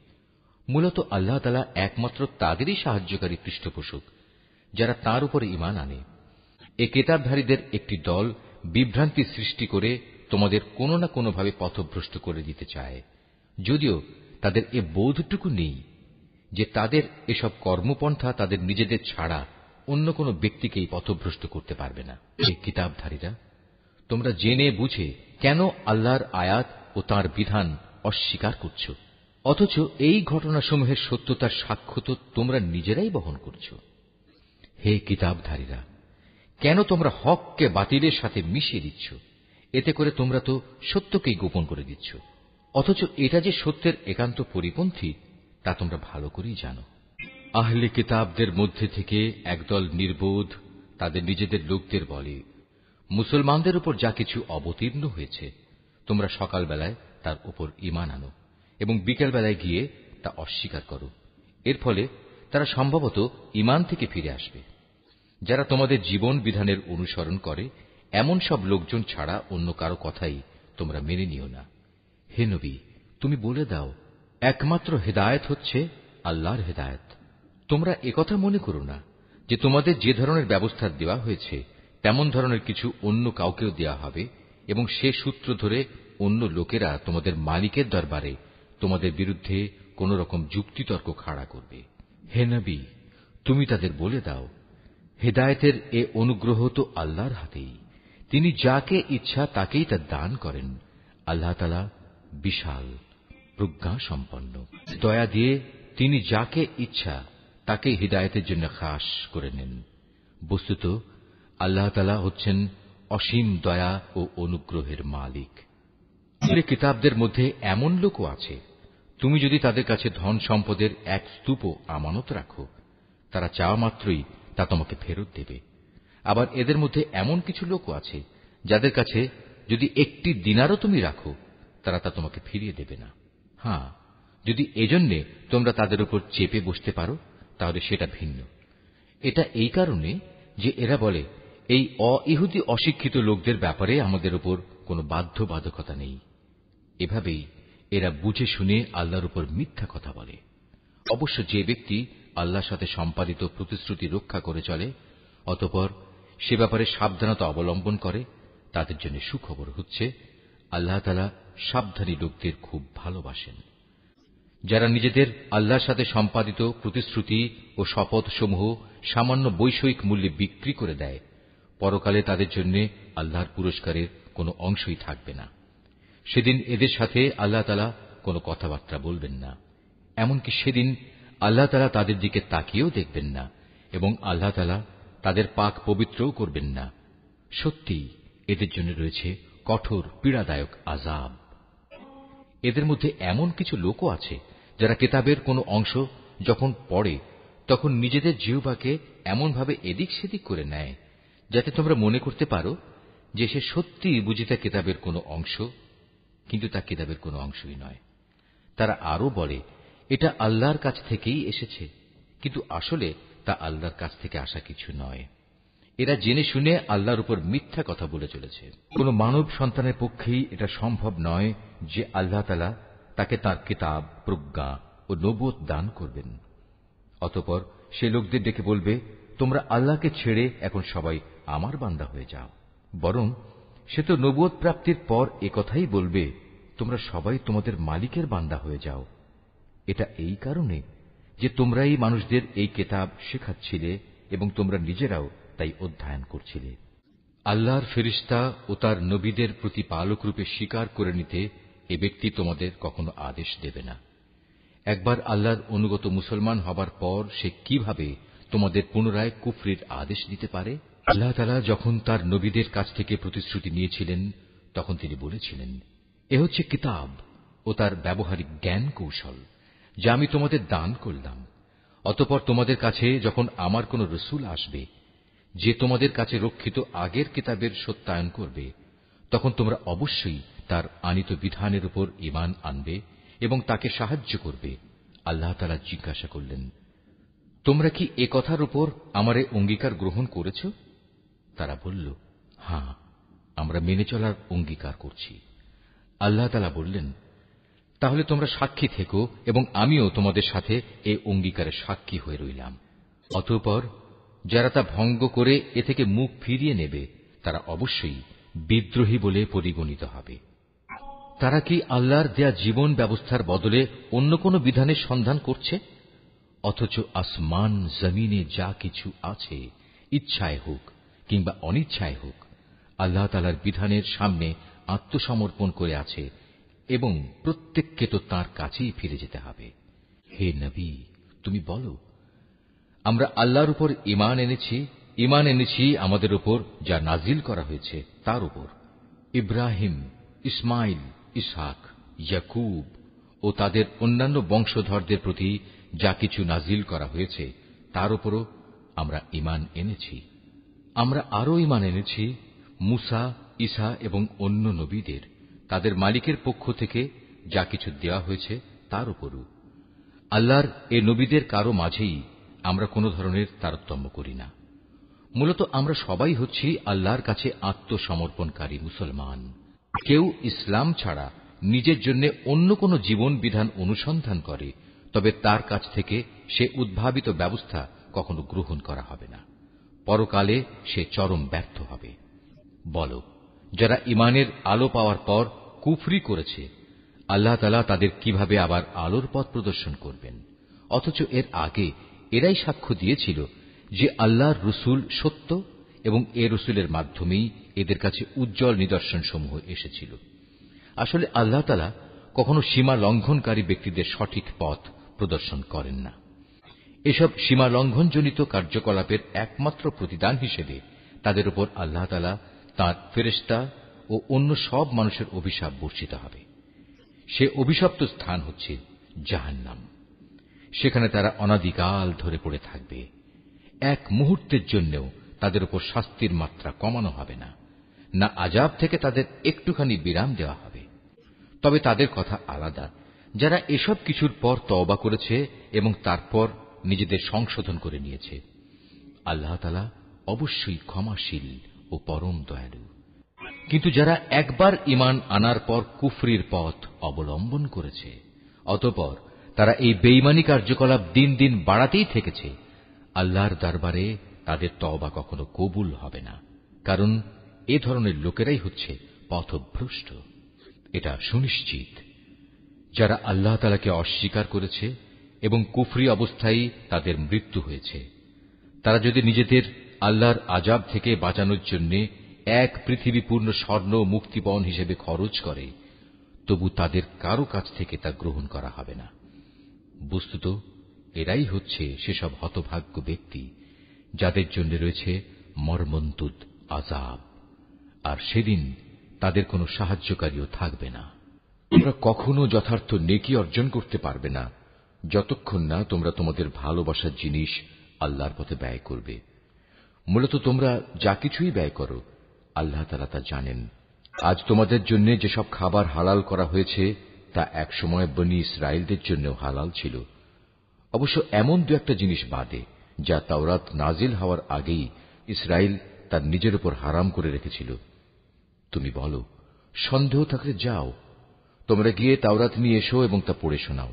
মূলত আল্লাহ তাআলা একমাত্র তাদেরই সাহায্যকারী পৃষ্ঠপোষক যারা তার উপর ঈমান আনে। এ কিতাবধারীদের একটি দল বিভ্রান্তি সৃষ্টি করে তোমাদের কোনো না কোনোভাবে পথভ্রষ্ট করে দিতে চায়, যদিও তাদের এ বোধটুকু নেই যে তাদের এসব কর্মপন্থা তাদের নিজেদের ছাড়া অন্য কোনো ব্যক্তিকেই পথভ্রষ্ট করতে পারবে না। এই কিতাবধারীরা, তোমরা জেনে বুঝে কেন আল্লাহর আয়াত ও তাঁর বিধান অস্বীকার করছ, অথচ এই ঘটনাসমূহের সত্যতার সাক্ষ্য তো তোমরা নিজেরাই বহন করছ। হে কিতাবধারীরা, কেন তোমরা হককে বাতিলের সাথে মিশিয়ে দিচ্ছ? এতে করে তোমরা তো সত্যকেই গোপন করে দিচ্ছ, অথচ এটা যে সত্যের একান্ত পরিপন্থী তা তোমরা ভালো করেই জানো। আহলে কিতাবদের মধ্যে থেকে একদল নির্বোধ তাদের নিজেদের লোকদের বলে, মুসলমানদের উপর যা কিছু অবতীর্ণ হয়েছে তোমরা সকালবেলায় তার উপর ঈমান আনো এবং বিকেলবেলায় গিয়ে তা অস্বীকার করো। এর ফলে তারা সম্ভবত ঈমান থেকে ফিরে আসবে। যারা তোমাদের জীবন বিধানের অনুসরণ করে এমন সব লোকজন ছাড়া অন্য কারো কথাই তোমরা মেনে নিও না। হে নবী, তুমি বলে দাও, একমাত্র হেদায়েত হচ্ছে আল্লাহর হেদায়েত। তোমরা একথা মনে করো না যে তোমাদের যে ধরনের ব্যবস্থা দেওয়া হয়েছে তেমন ধরনের কিছু অন্য কাউকেও দেওয়া হবে এবং সে সূত্র ধরে অন্য লোকেরা তোমাদের মালিকের দরবারে তোমাদের বিরুদ্ধে কোন রকম যুক্তিতর্ক খাড়া করবে। হে নবী, তুমি তাদের বলে দাও, হেদায়েতের এ অনুগ্রহ তো আল্লাহর হাতেই। তিনি যাকে ইচ্ছা তাকেই তা দান করেন। আল্লাহ তাআলা বিশাল প্রজ্ঞা সম্পন্ন। দয়া দিয়ে তিনি যাকে ইচ্ছা তাকে হিদায়াতের জন্য খাস করে নেন। বস্তুত আল্লাহ তাআলা হচ্ছেন অসীম দয়া ও অনুগ্রহের মালিক। কিতাবদের মধ্যে এমন লোকও আছে, তুমি যদি তাদের কাছে ধন সম্পদের এক স্তূপ আমানত রাখো, তারা চাওয়া মাত্রই তা তোমাকে ফেরত দেবে। আবার এদের মধ্যে এমন কিছু লোকও আছে যাদের কাছে যদি একটি দিনারও তুমি রাখো, তারা তা তোমাকে ফিরিয়ে দেবে না। হ্যাঁ, যদি এজন্যে তোমরা তাদের উপর চেপে বসতে পারো তাহলে সেটা ভিন্ন। এটা এই কারণে যে এরা বলে, এই অইহুদি অশিক্ষিত লোকদের ব্যাপারে আমাদের উপর কোনো বাধ্যবাধকতা নেই। এভাবেই এরা বুঝে শুনে আল্লাহর উপর মিথ্যা কথা বলে। অবশ্য যে ব্যক্তি আল্লাহর সাথে সম্পাদিত প্রতিশ্রুতি রক্ষা করে চলে, অতঃপর সে ব্যাপারে সাবধানতা অবলম্বন করে, তাদের জন্য সুখবর হচ্ছে আল্লাহ তাআলা সাবধানী লোকদের খুব ভালোবাসেন। যারা নিজেদের আল্লাহর সাথে সম্পাদিত প্রতিশ্রুতি ও শপথসমূহ সামান্য বৈষয়িক মূল্যে বিক্রি করে দেয়, পরকালে তাদের জন্য আল্লাহর পুরস্কারের কোনো অংশই থাকবে না। সেদিন এদের সাথে আল্লাহ তাআলা কোনো কথাবার্তা বলবেন না। এমনকি সেদিন আল্লাহ তাআলা তাদের দিকে তাকিয়েও দেখবেন না এবং আল্লাহ তাআলা তাদের পাক পবিত্রও করবেন না। সত্যি এদের জন্য রয়েছে কঠোর পীড়াদায়ক আযাব। এদের মধ্যে এমন কিছু লোকও আছে যারা কিতাবের কোনো অংশ যখন পড়ে তখন নিজেদের জিহ্বাকে এমনভাবে এদিক সেদিক করে নেয় যাতে তোমরা মনে করতে পারো যে সে সত্যিই বুঝি তা কিতাবের কোনো অংশ, কিন্তু তা কিতাবের কোনো অংশই নয়। তারা আরো বলে, এটা আল্লাহর কাছ থেকেই এসেছে, কিন্তু আসলে তা আল্লাহর কাছ থেকে আসা কিছু নয়। এরা জেনে শুনে আল্লাহর উপর মিথ্যা কথা বলে চলেছে। কোন মানব সন্তানের পক্ষেই এটা সম্ভব নয় যে আল্লাহ তাআলা তাকে তার কিতাব, প্রজ্ঞা ও নবুয়ত দান করবেন। অতঃপর সে লোকদের ডেকে বলবে, তোমরা আল্লাহকে ছেড়ে এখন সবাই আমার বান্দা হয়ে যাও। বরং সে তো নবুয়ত প্রাপ্তির পর একথাই বলবে, তোমরা সবাই তোমাদের মালিকের বান্দা হয়ে যাও। এটা এই কারণে যে তোমরাই মানুষদের এই কিতাব শেখাচ্ছিলে এবং তোমরা নিজেরাও তাই অধ্যয়ন করছিলে। আল্লাহর ফেরেশতা ও তার নবীদের প্রতিপালক রূপে স্বীকার করে নিতে এ ব্যক্তি তোমাদের কখনো আদেশ দেবে না। একবার আল্লাহর অনুগত মুসলমান হবার পর সে কিভাবে তোমাদের পুনরায় কুফরির আদেশ দিতে পারে? আল্লাহ তাআলা যখন তার নবীদের কাছ থেকে প্রতিশ্রুতি নিয়েছিলেন তখন তিনি বলেছিলেন, এ হচ্ছে কিতাব ও তার ব্যবহারিক জ্ঞান কৌশল যা আমি তোমাদের দান করলাম। অতঃপর তোমাদের কাছে যখন আমার কোন রসূল আসবে যে তোমাদের কাছে রক্ষিত আগের কিতাবের সত্যায়ন করবে, তখন তোমরা অবশ্যই তার আনিত বিধানের উপর ঈমান আনবে এবং তাকে সাহায্য করবে। আল্লাহ তাআলা জিজ্ঞাসা করলেন, তোমরা কি এ কথার উপর আমার অঙ্গীকার গ্রহণ করেছ? তারা বলল, হ্যাঁ, আমরা মেনে চলার অঙ্গীকার করছি। আল্লাহ তাআলা বললেন, তাহলে তোমরা সাক্ষী থেকো এবং আমিও তোমাদের সাথে এ অঙ্গীকারে সাক্ষী হয়ে রইলাম। অতঃপর যারা তা ভঙ্গ করে এ থেকে মুখ ফিরিয়ে নেবে তারা অবশ্যই বিদ্রোহী বলে পরিগণিত হবে। তারা কি আল্লাহর দেয়া জীবন ব্যবস্থার বদলে অন্য কোন বিধানের সন্ধান করছে? অথচ আসমান জমিনে যা কিছু আছে, ইচ্ছায় হোক কিংবা অনিচ্ছায় হোক, আল্লাহ তাআলার বিধানের সামনে আত্মসমর্পণ করে আছে এবং প্রত্যেককে তো তাঁর কাছেই ফিরে যেতে হবে। হে নবী, তুমি বলো, আমরা আল্লাহর উপর ঈমান এনেছি আমাদের উপর যা নাজিল করা হয়েছে তার উপর। ইব্রাহিম, ইসমাইল, ইসহাক, ইয়াকুব ও তাদের অন্যান্য বংশধরদের প্রতি যা কিছু নাজিল করা হয়েছে তার উপরও আমরা ঈমান এনেছি। আমরা আরো ঈমান এনেছি মুসা, ঈসা এবং অন্য নবীদের তাদের মালিকের পক্ষ থেকে যা কিছু দেওয়া হয়েছে তার উপরও। আল্লাহর এ নবীদের কারো মাঝেই আমরা কোন ধরনের তারতম্য করি না। মূলত আমরা সবাই হচ্ছি আল্লাহর কাছে আত্মসমর্পণকারী মুসলমান। কেউ ইসলাম ছাড়া নিজের জন্য অন্য কোন জীবন বিধান অনুসন্ধান করে, তবে তার কাছ থেকে সে উদ্ভাবিত ব্যবস্থা কখনো গ্রহণ করা হবে না। পরকালে সে চরম ব্যর্থ হবে। বলো, যারা ঈমানের আলো পাওয়ার পর কুফরি করেছে, আল্লাহ তাআলা তাদের কিভাবে আবার আলোর পথ প্রদর্শন করবেন? অথচ এর আগে এরাই সাক্ষ্য দিয়েছিল যে আল্লাহর রসুল সত্য এবং এ রসুলের মাধ্যমেই এদের কাছে উজ্জ্বল নিদর্শন সমূহ এসেছিল। আসলে আল্লাহ তাআলা কখনো সীমা লঙ্ঘনকারী ব্যক্তিদের সঠিক পথ প্রদর্শন করেন না। এসব সীমা লঙ্ঘনজনিত কার্যকলাপের একমাত্র প্রতিদান হিসেবে তাদের উপর আল্লাহ তাআলা তাঁর ফেরেশতা ও অন্য সব মানুষের অভিশাপ বর্ষিত হবে। সে অভিশপ্ত স্থান হচ্ছে জাহান্নাম। সেখানে তারা অনাদিকাল ধরে পড়ে থাকবে। এক মুহূর্তের জন্যও তাদের উপর শাস্তির মাত্রা কমানো হবে না, না আযাব থেকে তাদের একটুখানি বিরাম দেওয়া হবে। তবে তাদের কথা আলাদা, যারা এসব কিছুর পর তওবা করেছে এবং তারপর নিজেদের সংশোধন করে নিয়েছে। আল্লাহ তাআলা অবশ্যই ক্ষমাশীল ও পরম দয়ালু। কিন্তু যারা একবার ঈমান আনার পর কুফরির পথ অবলম্বন করেছে, অতঃপর তারা এই বেঈমানি কার্যকলাপ দিন দিন বাড়াতেই থেকেছে, আল্লাহর দরবারে তাদের তওবা কখনো কবুল হবে না, কারণ এ ধরনের লোকেরাই হচ্ছে পথভ্রষ্ট। এটা সুনিশ্চিত, যারা আল্লাহ তাআলাকে অস্বীকার করেছে এবং কুফরি অবস্থায় তাদের মৃত্যু হয়েছে, তারা যদি নিজেদের আল্লাহর আযাব থেকে বাঁচানোর জন্য এক পৃথিবী পূর্ণ স্বর্ণ মুক্তিপণ হিসেবে খরচ করে, তবু তাদের কারো কাছ থেকে তা গ্রহণ করা হবে না। বস্তুত এরাই হচ্ছে সেসব হতভাগ্য ব্যক্তি যাদের জন্য রয়েছে মর্মন্তুদ আযাব, আর সেদিন তাদের কোনো সাহায্যকারীও থাকবে না। তোমরা কখনো যথার্থ নেকি অর্জন করতে পারবে না যতক্ষণ না তোমরা তোমাদের ভালোবাসার জিনিস আল্লাহর পথে ব্যয় করবে। মূলত তোমরা যা কিছুই ব্যয় করো, আল্লাহ তাআলা তা জানেন। আজ তোমাদের জন্য যেসব খাবার হালাল করা হয়েছে, তা একসময় বনী ইসরাইলদের জন্য হালাল ছিল, অবশ্য এমন দু একটা জিনিস বাদে যা তাওরাত নাজিল হওয়ার আগেই ইসরাইল তার নিজের উপর হারাম করে রেখেছিল। তুমি বলো, সন্দেহ থাকলে যাও, তোমরা গিয়ে তাওরাত নিয়ে এসো এবং তা পড়ে শোনাও,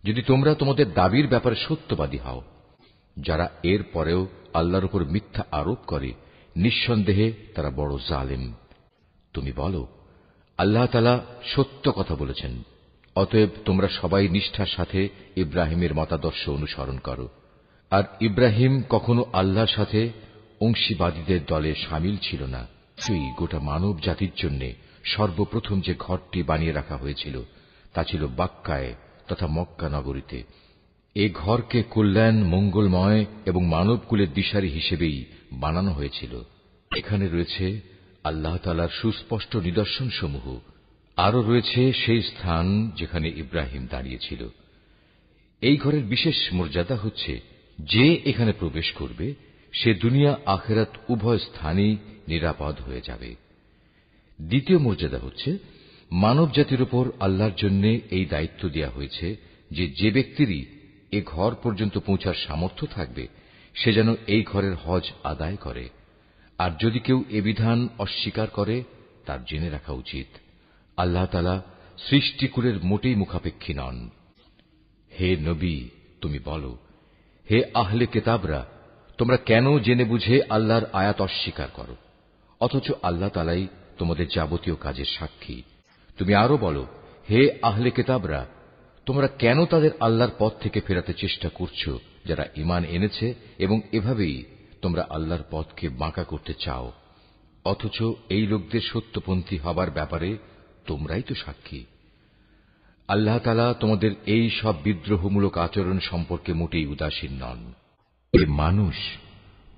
যদি তোমরা তোমাদের দাবির ব্যাপারে সত্যবাদী হও। যারা এর পরেও আল্লাহর উপর মিথ্যা আরোপ করে, নিঃসন্দেহে তারা বড় জালেম। তুমি বলো, আল্লাহ তাআলা সত্য কথা বলেছেন, অতএব তোমরা সবাই নিষ্ঠার সাথে ইব্রাহিমের মতাদর্শ অনুসরণ করো। আর ইব্রাহিম কখনো আল্লাহর সাথে অংশীবাদীদের দলে শামিল ছিল না। সেই গোটা মানব জাতির জন্য সর্বপ্রথম যে ঘরটি বানিয়ে রাখা হয়েছিল তা ছিল বাক্কায় তথা মক্কা নগরীতে। এ ঘরকে কল্যাণ, মঙ্গলময় এবং মানবকুলের দিশারি হিসেবেই বানানো হয়েছিল। এখানে রয়েছে আল্লাহ তাআলার সুস্পষ্ট নিদর্শন সমূহ। আরো রয়েছে সেই স্থান যেখানে ইব্রাহিম দাঁড়িয়েছিল। এই ঘরের বিশেষ মর্যাদা হচ্ছে, যে এখানে প্রবেশ করবে সে দুনিয়া আখিরাত উভয় স্থানেই নিরাপদ হয়ে যাবে। দ্বিতীয় মর্যাদা হচ্ছে, মানব জাতির উপর আল্লাহর জন্য এই দায়িত্ব দেয়া হয়েছে যে যে ব্যক্তিরই এ ঘর পর্যন্ত পৌঁছার সামর্থ্য থাকবে, সে যেন এই ঘরের হজ আদায় করে। আর যদি কেউ এ বিধান অস্বীকার করে, তার জেনে রাখা উচিত আল্লাহ তাআলা সৃষ্টিকুলের মোটেই মুখাপেক্ষী নন। হে নবী, তুমি বলো, হে আহলে কিতাবরা, তোমরা কেন জেনে বুঝে আল্লাহর আয়াত অস্বীকার করো, অথচ আল্লাহ তাআলাই তোমাদের যাবতীয় কাজের সাক্ষী। তুমি আরো বলো, হে আহলে কিতাবরা, তোমরা কেন তাদের আল্লাহর পথ থেকে ফেরাতে চেষ্টা করছো যারা ঈমান এনেছে, এবং এভাবেই তোমরা আল্লাহর পথকে বাঁকা করতে চাও, অথচ এই লোকদের সত্যপন্থী হবার ব্যাপারে তোমরাই তো সাক্ষী। আল্লাহ তাআলা তোমাদের এই সব বিদ্রোহমূলক আচরণ সম্পর্কে মোটেই উদাসীন নন। এ মানুষ,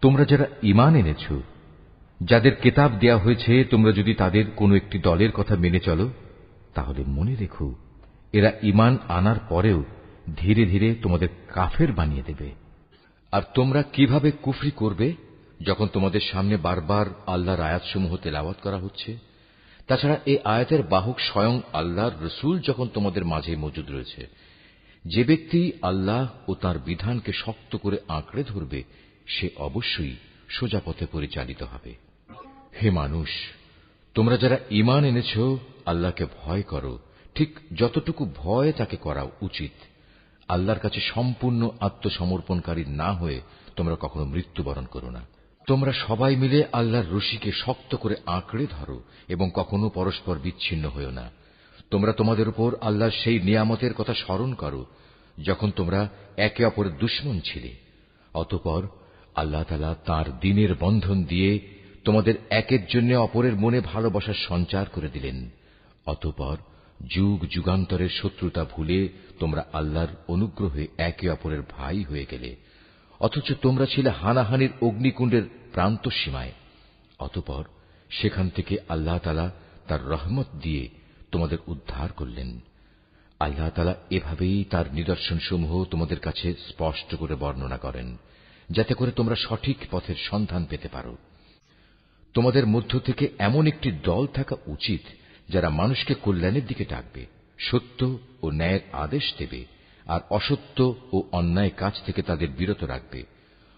তোমরা যারা ঈমান এনেছ, যাদের কিতাব দেয়া হয়েছে, তোমরা যদি তাদের কোনো একটি দলের কথা মেনে চলো, তাহলে মনে রেখো এরা ঈমান আনার পরেও ধীরে ধীরে তোমাদের কাফের বানিয়ে দেবে। আর তোমরা কিভাবে কুফরি করবে যখন তোমাদের সামনে বারবার আল্লাহর আয়াতসমূহ তেলাওয়াত করা হচ্ছে? তাছাড়া এই আয়াতের বাহক স্বয়ং আল্লাহর রসুল যখন তোমাদের মাঝে মজুদ রয়েছে। যে ব্যক্তি আল্লাহ ও তাঁর বিধানকে শক্ত করে আঁকড়ে ধরবে, সে অবশ্যই সোজা পথে পরিচালিত হবে। হে মানুষ, তোমরা যারা ঈমান এনেছ, আল্লাহকে ভয় করো, ঠিক যতটুকু ভয় তাকে করা উচিত। আল্লাহর কাছে সম্পূর্ণ আত্মসমর্পণকারী না হয়ে তোমরা কখনো মৃত্যুবরণ করো না। তোমরা সবাই মিলে আল্লাহর রশিকে শক্ত করে আঁকড়ে ধরো এবং কখনো পরস্পর বিচ্ছিন্ন হও না। তোমরা তোমাদের উপর আল্লাহর সেই নিয়ামতের কথা স্মরণ করো যখন তোমরা একে অপরের দুশমন ছিলে। অতঃপর আল্লাহ তাআলা তাঁর দ্বীনের বন্ধন দিয়ে তোমাদের একের জন্য অপরের মনে ভালোবাসার সঞ্চার করে দিলেন। অতঃপর যুগ যুগান্তরের শত্রুতা ভুলে তোমরা আল্লাহর অনুগ্রহে একে অপরের ভাই হয়ে গেলে, অথচ তোমরা ছিলে হানাহানির অগ্নিকুণ্ডের প্রান্ত সীমায়। অতঃপর সেখান থেকে আল্লাহ তাআলা তার রহমত দিয়ে তোমাদের উদ্ধার করলেন। আল্লাহ তাআলা এভাবেই তার নিদর্শনসমূহ তোমাদের কাছে স্পষ্ট করে বর্ণনা করেন, যাতে করে তোমরা সঠিক পথের সন্ধান পেতে পারো। তোমাদের মধ্য থেকে এমন একটি দল থাকা উচিত যারা মানুষকে কল্যাণের দিকে ডাকবে, সত্য ও ন্যায়ের আদেশ দেবে, আর অসত্য ও অন্যায় কাজ থেকে তাদের বিরত রাখবে।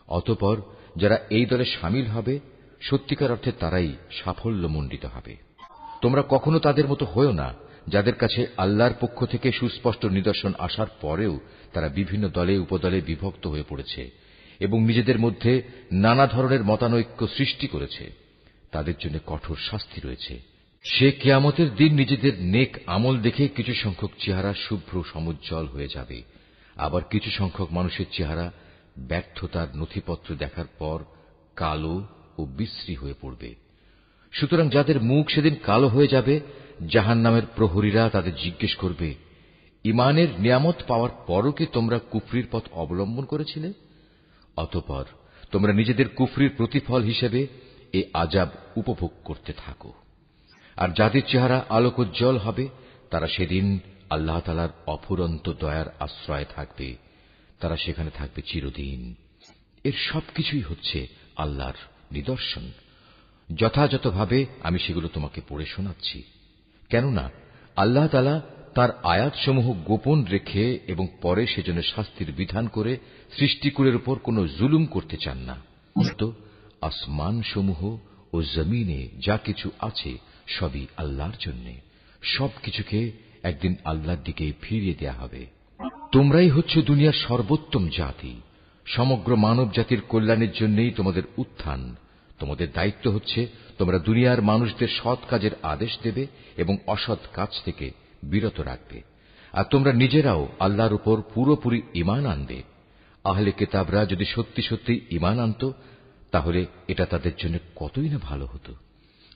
অতঃপর যারা এই দলে শামিল হবে, সত্যিকার অর্থে তারাই সাফল্যমণ্ডিত হবে। তোমরা কখনো তাদের মতো হয়ো না যাদের কাছে আল্লাহর পক্ষ থেকে সুস্পষ্ট নিদর্শন আসার পরেও তারা বিভিন্ন দলে উপদলে বিভক্ত হয়ে পড়েছে এবং নিজেদের মধ্যে নানা ধরনের মতানৈক্য সৃষ্টি করেছে। তাদের জন্য কঠোর শাস্তি রয়েছে। সে কিয়ামতের দিন নিজেদের নেক আমল দেখে কিছু সংখ্যক চেহারা শুভ্র সমুজ্জ্বল হয়ে যাবে, আবার কিছু সংখ্যক মানুষের চেহারা ব্যর্থতার নথিপত্র দেখার পর কালো ও বিশ্রী হয়ে পড়বে। সুতরাং যাদের মুখ সেদিন কালো হয়ে যাবে, জাহান্নামের প্রহরীরা তাদের জিজ্ঞেস করবে, ঈমানের নিয়ামত পাওয়ার পরও কি তোমরা কুফরির পথ অবলম্বন করেছিলে? অতঃপর তোমরা নিজেদের কুফরির প্রতিফল হিসেবে এ আযাব উপভোগ করতে থাকো। আর যাদের চেহারা আলোকোজ্জ্বল হবে, তারা সেদিন আল্লাহ তাআলার অফুরন্ত দয়ার আশ্রয়ে থাকবে, তারা সেখানে থাকবে চিরদিন। এর সবকিছুই হচ্ছে আল্লাহর নিদর্শন। যথাযথভাবে আমি সেগুলো তোমাকে পড়ে শোনাচ্ছি, কেননা আল্লাহ তাআলা তার আয়াতসমূহ গোপন রেখে এবং পরে সেজন্য শাস্তির বিধান করে সৃষ্টিকুলের উপর কোনো জুলুম করতে চান না। তো আসমানসমূহ ও জমিনে যা কিছু আছে সবই আল্লাহর জন্য। সবকিছুকে একদিন আল্লাহর দিকে ফিরিয়ে দেয়া হবে। তোমরাই হচ্ছে দুনিয়ার সর্বোত্তম জাতি। সমগ্র মানব জাতির কল্যাণের জন্যই তোমাদের উত্থান। তোমাদের দায়িত্ব হচ্ছে তোমরা দুনিয়ার মানুষদের সৎ কাজের আদেশ দেবে এবং অসৎ কাজ থেকে বিরত রাখবে। আর তোমরা নিজেরাও আল্লাহর উপর পুরোপুরি ঈমান আনবে। আহলে কিতাবরা যদি সত্যি সত্যি ঈমান আনত, তাহলে এটা তাদের জন্য কতই না ভালো হতো।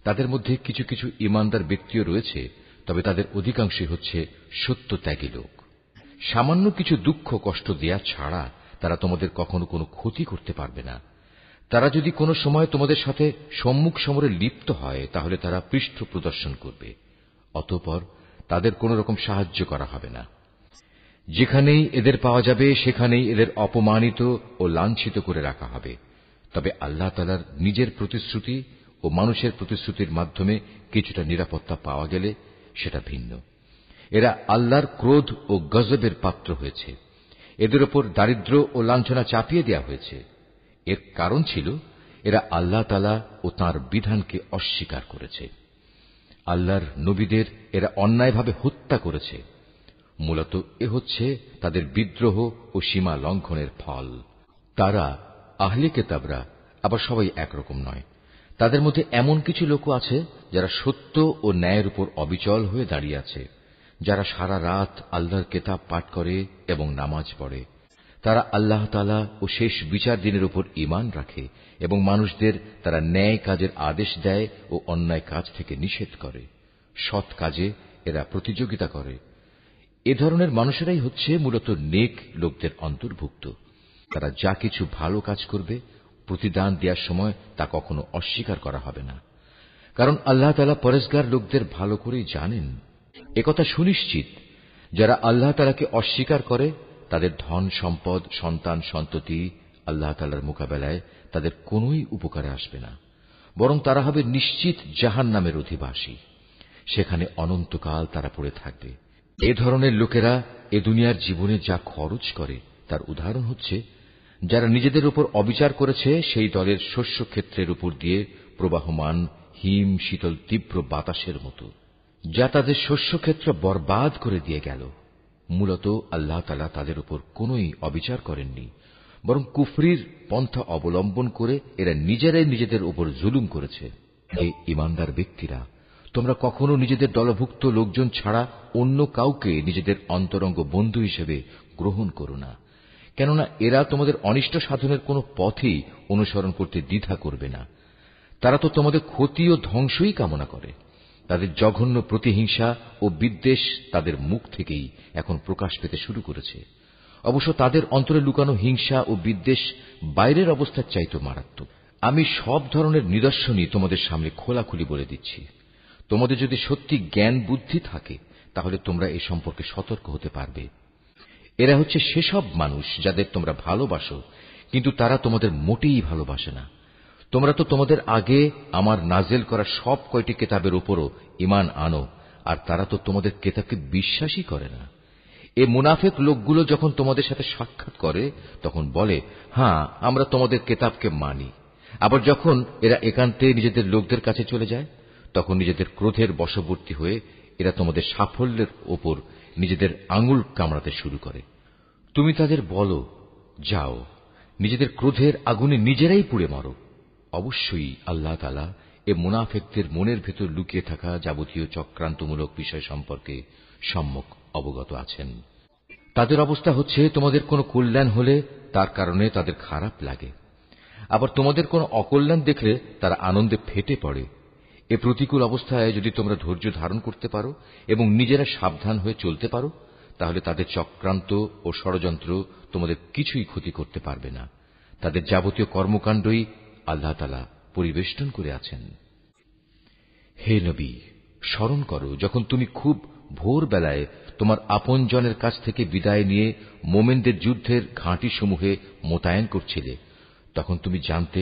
তাদের মধ্যে কিছু কিছু ঈমানদার ব্যক্তিও রয়েছে, তবে তাদের অধিকাংশই হচ্ছে সত্যত্যাগী লোক। সামান্য কিছু দুঃখ কষ্ট দেয়া ছাড়া তারা তোমাদের কখনো কোনো ক্ষতি করতে পারবে না। তারা যদি কোনো সময় তোমাদের সাথে সম্মুখ সমরে লিপ্ত হয়, তাহলে তারা পৃষ্ঠ প্রদর্শন করবে। অতঃপর তাদের কোনো রকম সাহায্য করা হবে না। যেখানেই এদের পাওয়া যাবে সেখানেই এদের অপমানিত ও লাঞ্ছিত করে রাখা হবে। তবে আল্লাহ তাআলার নিজের প্রতিশ্রুতি ও মানুষের প্রতিশ্রুতির মাধ্যমে কিছুটা নিরাপত্তা পাওয়া গেলে সেটা ভিন্ন। এরা আল্লাহর ক্রোধ ও গজবের পাত্র হয়েছে। এদের উপর দারিদ্র্য ও লাঞ্ছনা চাপিয়ে দেওয়া হয়েছে। এর কারণ ছিল এরা আল্লাহ তাআলা ও তাঁর বিধানকে অস্বীকার করেছে। আল্লাহর নবীদের এরা অন্যায়ভাবে হত্যা করেছে। মূলত এ হচ্ছে তাদের বিদ্রোহ ও সীমা লঙ্ঘনের ফল। তারা আহলে কিতাবরা আবার সবাই একরকম নয়। তাদের মধ্যে এমন কিছু লোক আছে যারা সত্য ও ন্যায়ের উপর অবিচল হয়ে দাঁড়িয়ে আছে, যারা সারা রাত আল্লাহর কিতাব পাঠ করে এবং নামাজ পড়ে। তারা আল্লাহ তাআলা ও শেষ বিচার দিনের উপর ঈমান রাখে এবং মানুষদের তারা ন্যায় কাজের আদেশ দেয় ও অন্যায় কাজ থেকে নিষেধ করে। সৎ কাজে এরা প্রতিযোগিতা করে। এ ধরনের মানুষেরাই হচ্ছে মূলত নেক লোকদের অন্তর্ভুক্ত। তারা যা কিছু ভালো কাজ করবে, প্রতিদান দেওয়ার সময় তা কখনো অস্বীকার করা হবে না, কারণ আল্লাহ তাআলা পরেজগার লোকদের ভালো করেই জানেন। একথা সুনিশ্চিত, যারা আল্লাহ তাআলাকে অস্বীকার করে তাদের ধন সম্পদ সন্তান সন্ততি আল্লাহ তাআলার মোকাবেলায় তাদের কোনোই উপকারে আসবে না, বরং তারা হবে নিশ্চিত জাহান্নামের অধিবাসী। সেখানে অনন্তকাল তারা পড়ে থাকবে। এ ধরনের লোকেরা এ দুনিয়ার জীবনে যা খরচ করে তার উদাহরণ হচ্ছে যারা নিজেদের উপর অবিচার করেছে সেই দলের শস্যক্ষেত্রের উপর দিয়ে প্রবাহমান হিম শীতল তীব্র বাতাসের মতো, যা তাদের শস্যক্ষেত্র বরবাদ করে দিয়ে গেল। মূলত আল্লাহ তাআলা তাদের উপর কোনই অবিচার করেননি, বরং কুফরির পন্থা অবলম্বন করে এরা নিজেরাই নিজেদের উপর জুলুম করেছে। হে ঈমানদার ব্যক্তিরা, তোমরা কখনো নিজেদের দলভুক্ত লোকজন ছাড়া অন্য কাউকে নিজেদের অন্তরঙ্গ বন্ধু হিসেবে গ্রহণ করো না, কেননা এরা তোমাদের অনিষ্ট সাধনের কোন পথই অনুসরণ করতে দ্বিধা করবে না। তারা তো তোমাদের ক্ষতি ও ধ্বংসই কামনা করে। তাদের জঘন্য প্রতিহিংসা ও বিদ্বেষ তাদের মুখ থেকেই এখন প্রকাশ পেতে শুরু করেছে। অবশ্য তাদের অন্তরে লুকানো হিংসা ও বিদ্বেষ বাইরের অবস্থার চাইতে মারাত্মক। আমি সব ধরনের নিদর্শনই তোমাদের সামনে খোলাখুলি বলে দিচ্ছি। তোমাদের যদি সত্যি জ্ঞান বুদ্ধি থাকে তাহলে তোমরা এ সম্পর্কে সতর্ক হতে পারবে। এরা হচ্ছে সেসব মানুষ যাদের তোমরা ভালোবাসো, কিন্তু তারা তোমাদের মোটেই ভালোবাসে না। তোমরা তো তোমাদের আগে আমার নাজেল করা সব কয়টি কিতাবের উপরও ঈমান আনো, আর তারা তো তোমাদের কিতাবকে বিশ্বাসই করে না। এ মুনাফিক লোকগুলো যখন তোমাদের সাথে সাক্ষাৎ করে তখন বলে, হ্যাঁ, আমরা তোমাদের কিতাবকে মানি। আবার যখন এরা একান্তে নিজেদের লোকদের কাছে চলে যায় তখন নিজেদের ক্রোধের বশবর্তী হয়ে এরা তোমাদের সাফল্যের ওপর নিজেদের আঙুল কামড়াতে শুরু করে। তুমি তাদের বলো, যাও, নিজেদের ক্রোধের আগুনে নিজেরাই পুড়ে মরো। অবশ্যই আল্লাহ তাআলা এ মুনাফিকদের মনের ভেতর লুকিয়ে থাকা যাবতীয় চক্রান্তমূলক বিষয় সম্পর্কে সম্যক অবগত আছেন। তাদের অবস্থা হচ্ছে, তোমাদের কোনো কল্যাণ হলে তার কারণে তাদের খারাপ লাগে, আবার তোমাদের কোনো অকল্যাণ দেখলে তারা আনন্দে ফেটে পড়ে। এ প্রতিকূল অবস্থায় যদি তোমরা ধৈর্য ধারণ করতে পারো এবং নিজেরা সাবধান হয়ে চলতে পারো তাহলে তাদের চক্রান্ত ও ষড়যন্ত্র তোমাদের কিছুই ক্ষতি করতে পারবে না। তাদের যাবতীয় কর্মকাণ্ডই আল্লাহ তাআলা পরিবেষ্টন করে আছেন। হে নবী, স্মরণ করো যখন তুমি খুব ভোরবেলায় তোমার আপনজনের কাছ থেকে বিদায় নিয়ে মোমেনদের যুদ্ধের ঘাঁটিসমূহে মোতায়েন করছিলে। তখন তুমি জানতে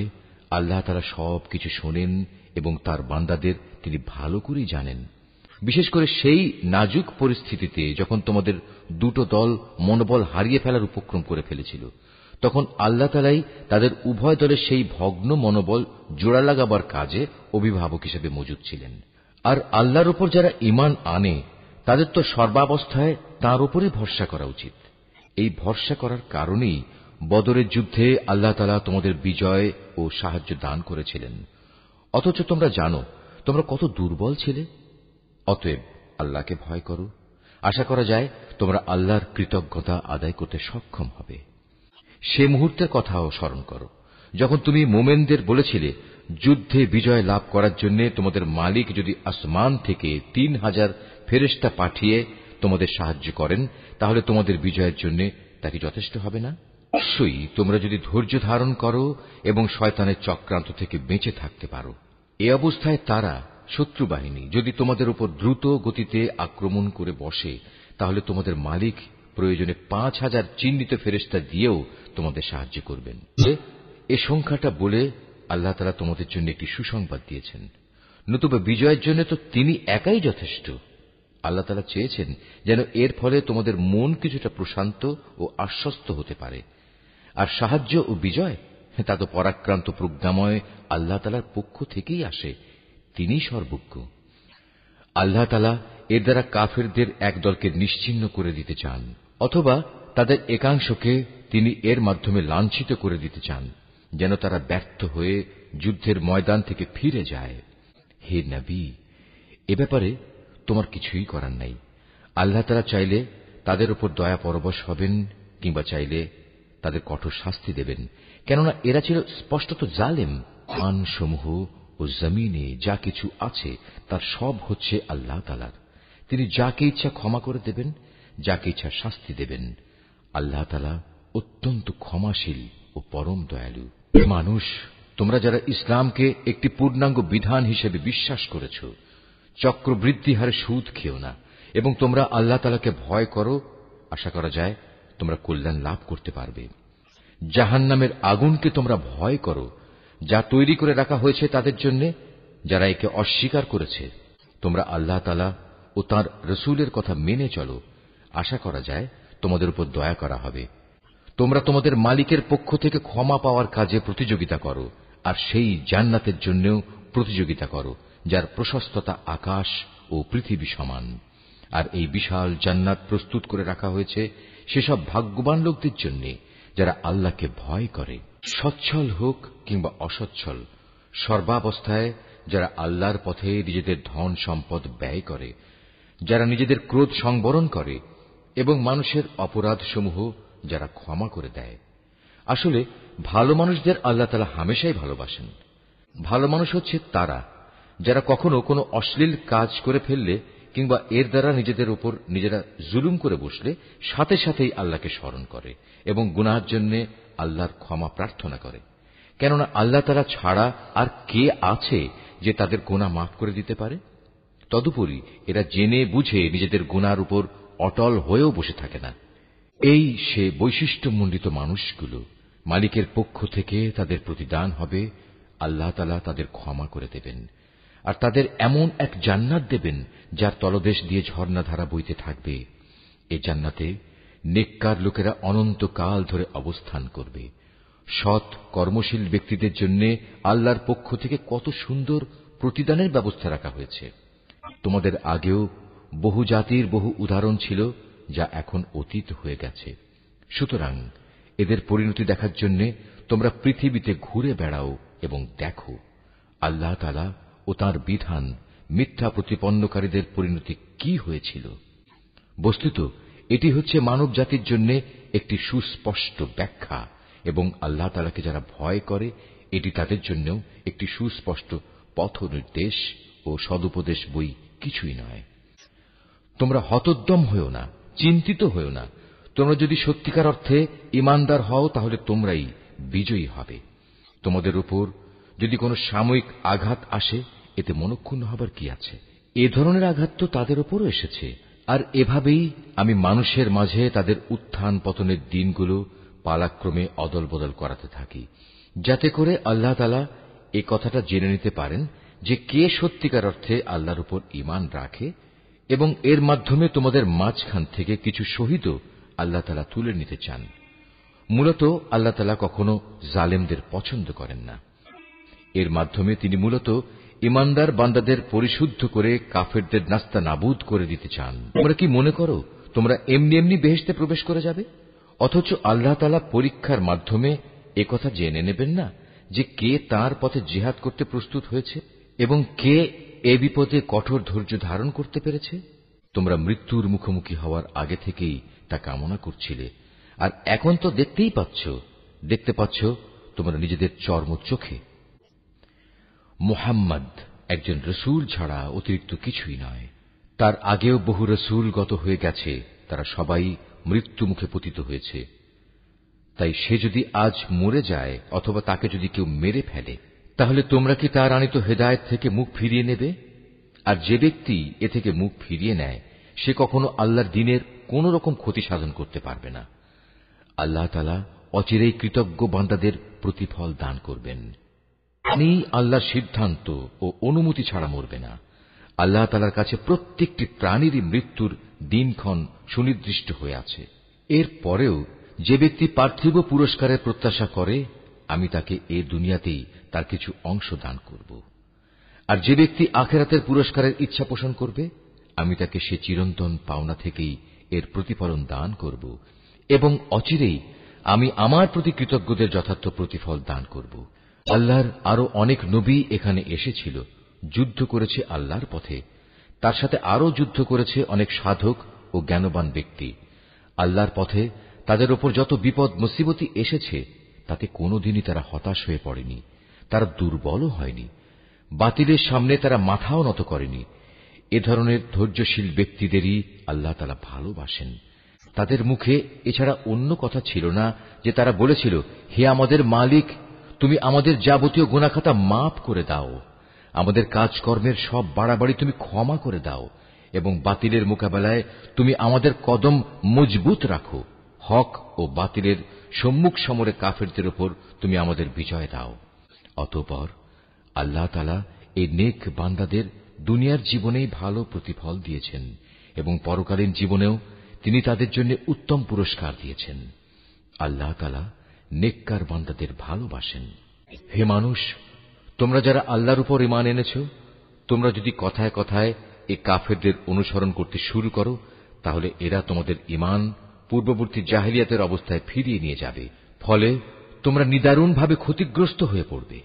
আল্লাহ তাআলা সবকিছু শোনেন এবং তার বান্দাদের তিনি ভালো করেই জানেন। বিশেষ করে সেই নাজুক পরিস্থিতিতে যখন তোমাদের দুটো দল মনোবল হারিয়ে ফেলার উপক্রম করে ফেলেছিল, তখন আল্লাহ তাআলাই তাদের উভয় দলের সেই ভগ্ন মনোবল জোড়া লাগাবার কাজে অভিভাবক হিসেবে মজুদ ছিলেন। আর আল্লাহর উপর যারা ঈমান আনে তাদের তো সর্বাবস্থায় তাঁর উপরে ভরসা করা উচিত। এই ভরসা করার কারণেই বদরের যুদ্ধে আল্লাহ তাআলা তোমাদের বিজয় ও সাহায্য দান করেছিলেন। অথচ তোমরা জানো তোমরা কত দুর্বল ছিলে। অতএব আল্লাহকে ভয় করো। আশা করা যায় তোমরা আল্লাহর কৃতজ্ঞতা আদায় করতে সক্ষম হবে। সে মুহূর্তের কথাও স্মরণ করো যখন তুমি মোমেনদের বলেছিলে, যুদ্ধে বিজয় লাভ করার জন্য তোমাদের মালিক যদি আসমান থেকে 3000 ফেরেশতা পাঠিয়ে তোমাদের সাহায্য করেন তাহলে তোমাদের বিজয়ের জন্য তা কি যথেষ্ট হবে না? অবশ্যই তোমরা যদি ধৈর্য ধারণ করো এবং শয়তানের চক্রান্ত থেকে বেঁচে থাকতে পারো। এ অবস্থায় তারা শত্রু বাহিনী যদি তোমাদের উপর দ্রুত গতিতে আক্রমণ করে বসে তাহলে তোমাদের মালিক প্রয়োজনে 5000 চিহ্নিত ফেরেশতা দিয়েও তোমাদের সাহায্য করবেন। এ সংখ্যাটা বলে আল্লাহ তাআলা তোমাদের জন্য একটি সুসংবাদ দিয়েছেন। নতুবা বিজয়ের জন্য তো তিনি একাই যথেষ্ট। আল্লাহ তাআলা চেয়েছেন যেন এর ফলে তোমাদের মন কিছুটা প্রশান্ত ও আশ্বস্ত হতে পারে। আর সাহায্য ও বিজয় তা তো পরাক্রান্ত প্রজ্ঞাময় আল্লাহ তাআলার পক্ষ থেকেই আসে। তিনিই সর্বজ্ঞ। আল্লাহ তাআলা এর দ্বারা কাফেরদের এক দলকে নিশ্চিহ্ন করে দিতে চান, অথবা তাদের একাংশকে তিনি এর মাধ্যমে লাঞ্ছিত করে দিতে চান, যেন তারা ব্যর্থ হয়ে যুদ্ধের ময়দান থেকে ফিরে যায়। হে নবী, এ ব্যাপারে তোমার কিছুই করার নাই। আল্লাহ তাআলা চাইলে তাদের উপর দয়া পরবশ হবেন কিংবা চাইলে তাদের কঠোর শাস্তি দেবেন, কেননা এরা ছিল স্পষ্টত জালেম। আসমানসমূহ ও জমিনে যা কিছু আছে তার সব হচ্ছে আল্লাহ তাআলার। তিনি যাকে ইচ্ছা ক্ষমা করে দেবেন, যাকে ইচ্ছা শাস্তি দেবেন। আল্লাহ তাআলা অত্যন্ত ক্ষমাশীল ও পরম দয়ালু। মানুষ, তোমরা যারা ইসলামকে একটি পূর্ণাঙ্গ বিধান হিসেবে বিশ্বাস করেছ, চক্রবৃদ্ধি হারে সুদ খেও না এবং তোমরা আল্লাহ তাআলাকে ভয় করো। আশা করা যায় তোমরা কল্যাণ লাভ করতে পারবে। জাহান্নামের আগুনকে তোমরা ভয় করো, যা তৈরি করে রাখা হয়েছে তাদের জন্য যারা একে অস্বীকার করেছে। তোমরা আল্লাহ তাআলা ও তাঁর রাসূলের কথা মেনে চলো। আশা করা যায় তোমাদের উপর দয়া করা হবে। তোমরা তোমাদের মালিকের পক্ষ থেকে ক্ষমা পাওয়ার কাজে প্রতিযোগিতা করো, আর সেই জান্নাতের জন্যও প্রতিযোগিতা করো যার প্রশস্ততা আকাশ ও পৃথিবী সমান। আর এই বিশাল জান্নাত প্রস্তুত করে রাখা হয়েছে সেসব ভাগ্যবান লোকদের জন্য যারা আল্লাহকে ভয় করে। সচ্ছল হোক কিংবা অসচ্ছল, সর্বাবস্থায় যারা আল্লাহর পথে নিজেদের ধন সম্পদ ব্যয় করে, যারা নিজেদের ক্রোধ সংবরণ করে এবং মানুষের অপরাধসমূহ যারা ক্ষমা করে দেয়। আসলে ভালো মানুষদের আল্লাহ তাআলা হামেশাই ভালোবাসেন। ভালো মানুষ হচ্ছে তারা যারা কখনো কোনো অশ্লীল কাজ করে ফেললে কিংবা এর দ্বারা নিজেদের উপর নিজেরা জুলুম করে বসলে সাথে সাথেই আল্লাহকে স্মরণ করে এবং গুনাহের জন্য আল্লাহর ক্ষমা প্রার্থনা করে। কেননা আল্লাহ তাআলা ছাড়া আর কে আছে যে তাদের গুনাহ মাফ করে দিতে পারে? তদুপরি এরা জেনে বুঝে নিজেদের গুনার উপর অটল হয়েও বসে থাকে না। এই সে বৈশিষ্ট্যমণ্ডিত মানুষগুলো, মালিকের পক্ষ থেকে তাদের প্রতিদান হবে আল্লাহ তাআলা তাদের ক্ষমা করে দেবেন, আর তাদের এমন এক জান্নাত দেবেন যার তলদেশ দিয়ে ঝর্ণাধারা বইতে থাকবে। এ জান্নাতে নেককার লোকেরা অনন্তকাল ধরে অবস্থান করবে। সৎ কর্মশীল ব্যক্তিদের জন্য আল্লাহর পক্ষ থেকে কত সুন্দর প্রতিদানের ব্যবস্থা রাখা হয়েছে। তোমাদের আগেও বহু জাতির বহু উদাহরণ ছিল যা এখন অতীত হয়ে গেছে। সুতরাং এদের পরিণতি দেখার জন্য তোমরা পৃথিবীতে ঘুরে বেড়াও এবং দেখো আল্লাহ তাআলা ও তাঁর বিধান মিথ্যা প্রতিপন্নকারীদের পরিণতি কি হয়েছিল। বস্তুত এটি হচ্ছে মানব জাতির জন্য একটি সুস্পষ্ট ব্যাখ্যা, এবং আল্লাহ তাআলাকে যারা ভয় করে এটি তাদের জন্য একটি সুস্পষ্ট পথ নির্দেশ ও সদুপদেশ বই কিছুই নয়। তোমরা হতোদ্যম হও না, চিন্তিত হও না। তোমরা যদি সত্যিকার অর্থে ঈমানদার হও তাহলে তোমরাই বিজয়ী হবে। তোমাদের উপর যদি কোনো সাময়িক আঘাত আসে এতে মনক্ষুণ্ণ হবার কি আছে? এ ধরনের আঘাত তো তাদের উপরও এসেছে। আর এভাবেই আমি মানুষের মাঝে তাদের উত্থান পতনের দিনগুলো পালাক্রমে অদল বদল করাতে থাকি, যাতে করে আল্লাহ তাআলা এ কথাটা জেনে নিতে পারেন যে কে সত্যিকার অর্থে আল্লাহর উপর ঈমান রাখে, এবং এর মাধ্যমে তোমাদের মাঝখান থেকে কিছু শহীদও আল্লাহ তাআলা তুলে নিতে চান। মূলত আল্লাহ তাআলা কখনো জালেমদের পছন্দ করেন না। এর মাধ্যমে তিনি মূলত ঈমানদার বান্দাদের পরিশুদ্ধ করে কাফেরদের নাস্তা নাবুদ করে দিতে চান। তোমরা কি মনে করো তোমরা এমনি এমনি বেহেশতে প্রবেশ করে যাবে? অথচ আল্লাহ তাআলা পরীক্ষার মাধ্যমে একথা জেনে নেবেন না যে কে তাঁর পথে জিহাদ করতে প্রস্তুত হয়েছে এবং কে এ বিপদে কঠোর ধৈর্য ধারণ করতে পেরেছে? তোমরা মৃত্যুর মুখোমুখি হওয়ার আগে থেকেই তা কামনা করছিলে, আর এখন তো দেখতে পাচ্ছ তোমরা নিজেদের চর্ম চোখে। মুহাম্মদ একজন রসূল ছাড়া অতিরিক্ত কিছুই নয়। তার আগেও বহু রসূল গত হয়ে গেছে, তারা সবাই মৃত্যু মুখে পতিত হয়েছে। তাই সে যদি আজ মরে যায় অথবা তাকে যদি কেউ মেরে ফেলে, তাহলে তোমরা কি তার আনিত হেদায়েত থেকে মুখ ফিরিয়ে নেবে? আর যে ব্যক্তি এ থেকে মুখ ফিরিয়ে নেয় সে কখনো আল্লাহর দ্বীনের কোন রকম ক্ষতি সাধন করতে পারবে না। আল্লাহ তাআলা অচিরেই কৃতজ্ঞ বান্দাদের প্রতিফল দান করবেন। আমি আল্লাহর সিদ্ধান্ত ও অনুমতি ছাড়া মরবে না। আল্লাহ তাআলার কাছে প্রত্যেকটি প্রাণীরই মৃত্যুর দিনক্ষণ সুনির্দিষ্ট হয়ে আছে। এর পরেও যে ব্যক্তি পার্থিব পুরস্কারের প্রত্যাশা করে, আমি তাকে এ দুনিয়াতেই তার কিছু অংশ দান করব। আর যে ব্যক্তি আখিরাতের পুরস্কারের ইচ্ছা পোষণ করবে, আমি তাকে সে চিরন্তন পাওনা থেকেই এর প্রতিফলন দান করব, এবং অচিরেই আমি আমার প্রতি কৃতজ্ঞদের যথার্থ প্রতিফল দান করব। আল্লাহর আরো অনেক নবী এখানে এসেছিল, যুদ্ধ করেছে আল্লাহর পথে। তার সাথে আরো যুদ্ধ করেছে অনেক সাধক ও জ্ঞানবান ব্যক্তি। আল্লাহর পথে তাদের ওপর যত বিপদ মুসিবতি এসেছে তাতে কোনোদিনই তারা হতাশ হয়ে পড়েনি, তারা দুর্বলও হয়নি, বাতিলের সামনে তারা মাথাও নত করেনি। এ ধরনের ধৈর্যশীল ব্যক্তিদেরই আল্লাহ তাআলা ভালোবাসেন। তাদের মুখে এছাড়া অন্য কথা ছিল না যে তারা বলেছিল, হে আমাদের মালিক, তুমি আমাদের যাবতীয় গুনাহখাতা মাফ করে দাও, আমাদের কাজকর্মের সব বাড়াবাড়ি তুমি ক্ষমা করে দাও, এবং বাতিলের মোকাবেলায় তুমি আমাদের কদম মজবুত রাখো। হক ও বাতিলের সম্মুখ সমরে কাফেরদের উপর তুমি আমাদের বিজয় দাও। অতঃপর আল্লাহ তাআলা এই নেক বান্দাদের দুনিয়ার জীবনেই ভালো প্রতিফল দিয়েছেন, এবং পরকালীন জীবনেও তিনি তাদের জন্য উত্তম পুরস্কার দিয়েছেন। আল্লাহ তাআলা নেককার বান্দাদের ভালোবাসেন। হে মানুষ, তোমরা যারা আল্লাহর উপর ঈমান এনেছ, তোমরা যদি কথায় কথায় এই কাফেরদের অনুসরণ করতে শুরু করো, তাহলে এরা তোমাদের ঈমান পূর্ববর্তী জাহেলিয়াতের অবস্থায় ফিরিয়ে নিয়ে যাবে। ফলে তোমরা নিদারুণভাবে ক্ষতিগ্রস্ত হয়ে পড়বে।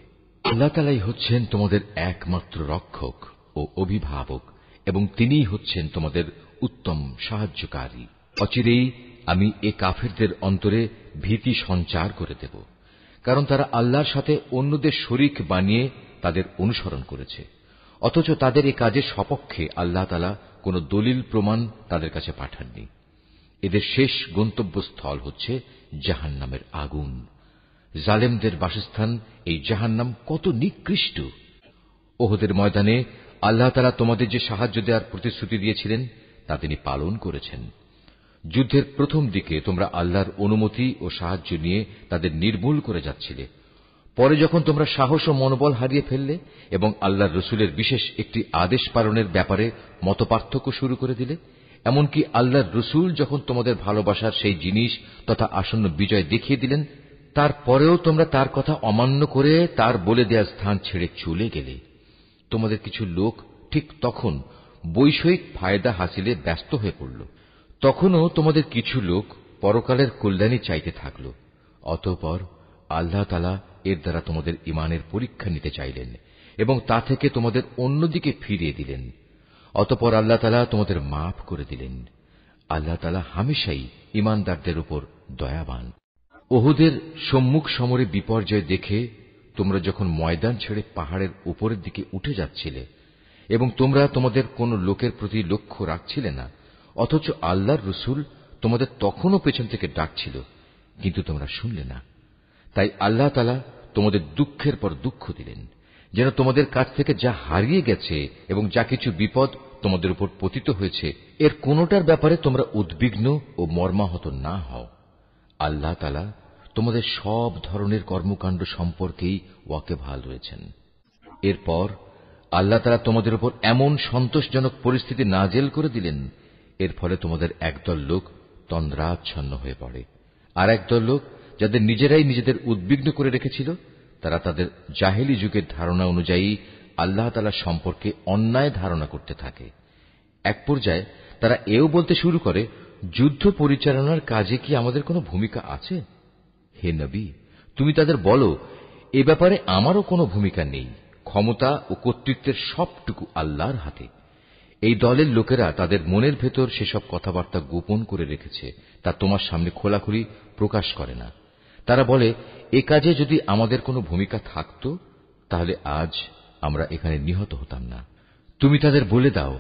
আল্লাহ তাআলাই হচ্ছেন তোমাদের একমাত্র রক্ষক ও অভিভাবক, এবং তিনিই হচ্ছেন তোমাদের উত্তম সাহায্যকারী। অচিরেই আমি এ কাফেরদের অন্তরে ভীতি সঞ্চার করে দেব, কারণ তারা আল্লাহর সাথে অন্যদের শরীক বানিয়ে তাদের অনুসরণ করেছে, অথচ তাদের এ কাজের সপক্ষে আল্লাহ তাআলা কোন দলিল প্রমাণ তাদের কাছে পাঠাননি। এদের শেষ গন্তব্যস্থল হচ্ছে জাহান্নামের আগুন। জালেমদের বাসস্থান এই জাহান্নাম কত নিকৃষ্ট! ওহদের ময়দানে আল্লাহ তাআলা তোমাদের যে সাহায্য দেওয়ার প্রতিশ্রুতি দিয়েছিলেন তা তিনি পালন করেছেন। যুদ্ধের প্রথম দিকে তোমরা আল্লাহর অনুমতি ও সাহায্য নিয়ে তাদের নির্মূল করে যাচ্ছিলে। পরে যখন তোমরা সাহস ও মনোবল হারিয়ে ফেললে এবং আল্লাহর রসুলের বিশেষ একটি আদেশ পালনের ব্যাপারে মতপার্থক্য শুরু করে দিলে, এমনকি আল্লাহর রসুল যখন তোমাদের ভালোবাসার সেই জিনিস তথা আসন্ন বিজয় দেখিয়ে দিলেন, তারপরেও তোমরা তার কথা অমান্য করে তার বলে দেয়া স্থান ছেড়ে চলে গেলে। তোমাদের কিছু লোক ঠিক তখন বৈষয়িক ফায়দা হাসিলে ব্যস্ত হয়ে পড়ল। তখনও তোমাদের কিছু লোক পরকালের কল্যাণী চাইতে থাকল। অতঃপর আল্লাহ তাআলা এর দ্বারা তোমাদের ঈমানের পরীক্ষা নিতে চাইলেন এবং তা থেকে তোমাদের অন্যদিকে ফিরিয়ে দিলেন। অতঃপর আল্লাহ তাআলা তোমাদের মাফ করে দিলেন। আল্লাহ তাআলা হামেশাই ঈমানদারদের উপর দয়াবান। ওহুদের সম্মুখ সমরে বিপর্যয় দেখে তোমরা যখন ময়দান ছেড়ে পাহাড়ের উপরের দিকে উঠে যাচ্ছিলে এবং তোমরা তোমাদের কোন লোকের প্রতি লক্ষ্য রাখছিলে না, অথচ আল্লাহর রসুল তোমাদের তখনও পেছন থেকে ডাকছিল, কিন্তু তোমরা শুনলে না। তাই আল্লাহ তাআলা তোমাদের দুঃখের পর দুঃখ দিলেন, যেন তোমাদের কাছ থেকে যা হারিয়ে গেছে এবং যা কিছু বিপদ তোমাদের উপর পতিত হয়েছে, এর কোনোটার ব্যাপারে তোমরা উদ্বিগ্ন ও মর্মাহত না হও। আল্লাহ তাআলা তোমাদের সব ধরনের কর্মকাণ্ড সম্পর্কেই ওয়াকিবহাল রয়েছেন। এরপর আল্লাহ তাআলা তোমাদের উপর এমন সন্তোষজনক পরিস্থিতি নাজেল করে দিলেন, এর ফলে তোমাদের একদল লোক তন্দ্রাচ্ছন্ন হয়ে পড়ে, আর একদল লোক যাদের নিজেরাই নিজেদের উদ্বিগ্ন করে রেখেছিল, তারা তাদের জাহেলি যুগের ধারণা অনুযায়ী আল্লাহ তাআলা সম্পর্কে অন্যায় ধারণা করতে থাকে। এক পর্যায়ে তারা এও বলতে শুরু করে, যুদ্ধ পরিচালনার কাজে কি আমাদের কোনো ভূমিকা আছে? হে নবী, তুমি তাদের বলো, এ ব্যাপারে আমারও কোনো ভূমিকা নেই। ক্ষমতা ও কর্তৃত্বের সবটুকু আল্লাহর হাতে। এই দলের লোকেরা তাদের মনের ভেতর সেসব কথাবার্তা গোপন করে রেখেছে, তা তোমার সামনে খোলাখুলি প্রকাশ করে না। তারা বলে, এ কাজে যদি আমাদের কোনো ভূমিকা থাকত, তাহলে আজ আমরা এখানে নিহত হতাম না। তুমি তাদের বলে দাও,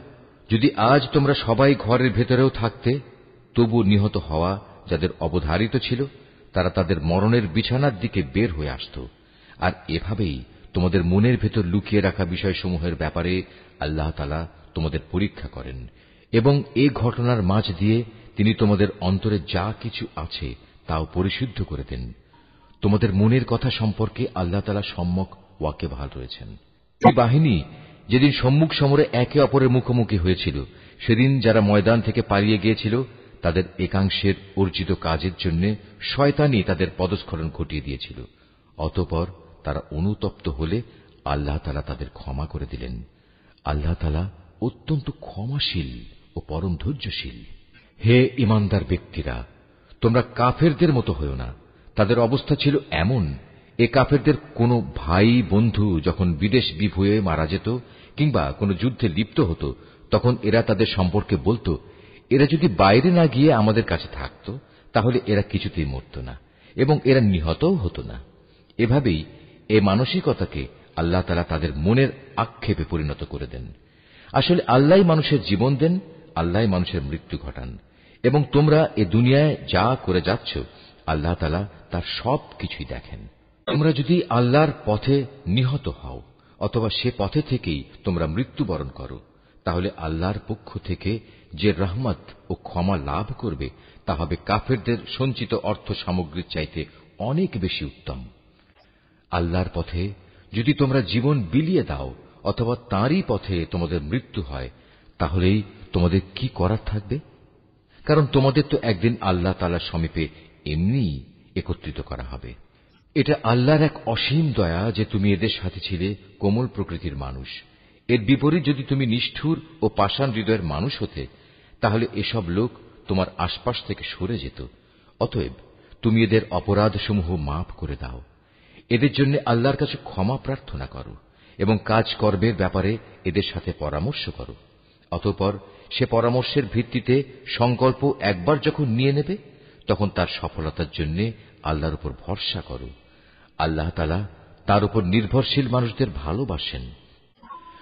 যদি আজ তোমরা সবাই ঘরের ভেতরেও থাকতে, তবু নিহত হওয়া যাদের অবধারিত ছিল, তারা তাদের মরণের বিছানার দিকে বের হয়ে আসত। আর এভাবেই তোমাদের মনের ভেতর লুকিয়ে রাখা বিষয়সমূহের ব্যাপারে আল্লাহ তাআলা তোমাদের পরীক্ষা করেন, এবং এ ঘটনার মাঝ দিয়ে তিনি তোমাদের অন্তরে যা কিছু আছে তাও পরিশুদ্ধ করে দেন। তোমাদের মনের কথা সম্পর্কে আল্লাহ তাআলা সম্যক ওয়াকিবহাল রয়েছেন। এই বাহিনী যেদিন সম্মুখ সমরে একে অপরের মুখোমুখি হয়েছিল, সেদিন যারা ময়দান থেকে পালিয়ে গিয়েছিল, তাদের একাংশের অর্জিত কাজের জন্য শয়তানি তাদের পদস্খলন ঘটিয়ে দিয়েছিল। অতঃপর তারা অনুতপ্ত হলে আল্লাহ তাআলা তাদের ক্ষমা করে দিলেন। আল্লাহ তাআলা অত্যন্ত ক্ষমাশীল ও পরম ধৈর্যশীল। হে ঈমানদার ব্যক্তিরা, তোমরা কাফেরদের মতো হয়ো না। তাদের অবস্থা ছিল এমন, এ কাফেরদের কোন ভাই বন্ধু যখন বিদেশ বিভূয়ে মারা যেত কিংবা কোন যুদ্ধে লিপ্ত হতো, তখন এরা তাদের সম্পর্কে বলতো, এরা যদি বাইরে না গিয়ে আমাদের কাছে থাকত, তাহলে এরা কিছুতেই মরত না এবং এরা নিহতও হতো না। এভাবেই এ মানসিকতাকে আল্লাহ তাআলা তাদের মনের আক্ষেপে পরিণত করে দেন। আসলে আল্লাহই মানুষের জীবন দেন, আল্লাহই মানুষের মৃত্যু ঘটান, এবং তোমরা এ দুনিয়ায় যা করে যাচ্ছ, আল্লাহ তাআলা তার সব কিছুই দেখেন। তোমরা যদি আল্লাহর পথে নিহত হও অথবা সে পথে থেকেই তোমরা মৃত্যুবরণ করো, তাহলে আল্লাহর পক্ষ থেকে যে রহমত ও ক্ষমা লাভ করবে তা হবে কাফেরদের সঞ্চিত অর্থ সামগ্রীর চাইতে অনেক বেশি উত্তম। আল্লাহর পথে যদি তোমরা জীবন বিলিয়ে দাও অথবা তাঁরই পথে তোমাদের মৃত্যু হয়, তাহলেই তোমাদের কি করার থাকবে? কারণ তোমাদের তো একদিন আল্লাহ তাআলার সমীপে এমনি একত্রিত করা হবে। এটা আল্লাহর এক অসীম দয়া যে তুমি এদের সাথে ছিলে কোমল প্রকৃতির মানুষ। এর বিপরীত যদি তুমি নিষ্ঠুর ও পাষাণ হৃদয়ের মানুষ হতে, তাহলে এসব লোক তোমার আশপাশ থেকে সরে যেত। অতএব তুমি এদের অপরাধসমূহ মাফ করে দাও। এদের জন্য আল্লাহর কাছে ক্ষমা প্রার্থনা করো এবং কাজ কর্মের ব্যাপারে এদের সাথে পরামর্শ করো। অতঃপর সে পরামর্শের ভিত্তিতে সংকল্প একবার যখন নিয়ে নেবে, তখন তার সফলতার জন্য আল্লাহর উপর ভরসা করো। আল্লাহ তাআলা তার উপর নির্ভরশীল মানুষদের ভালোবাসেন।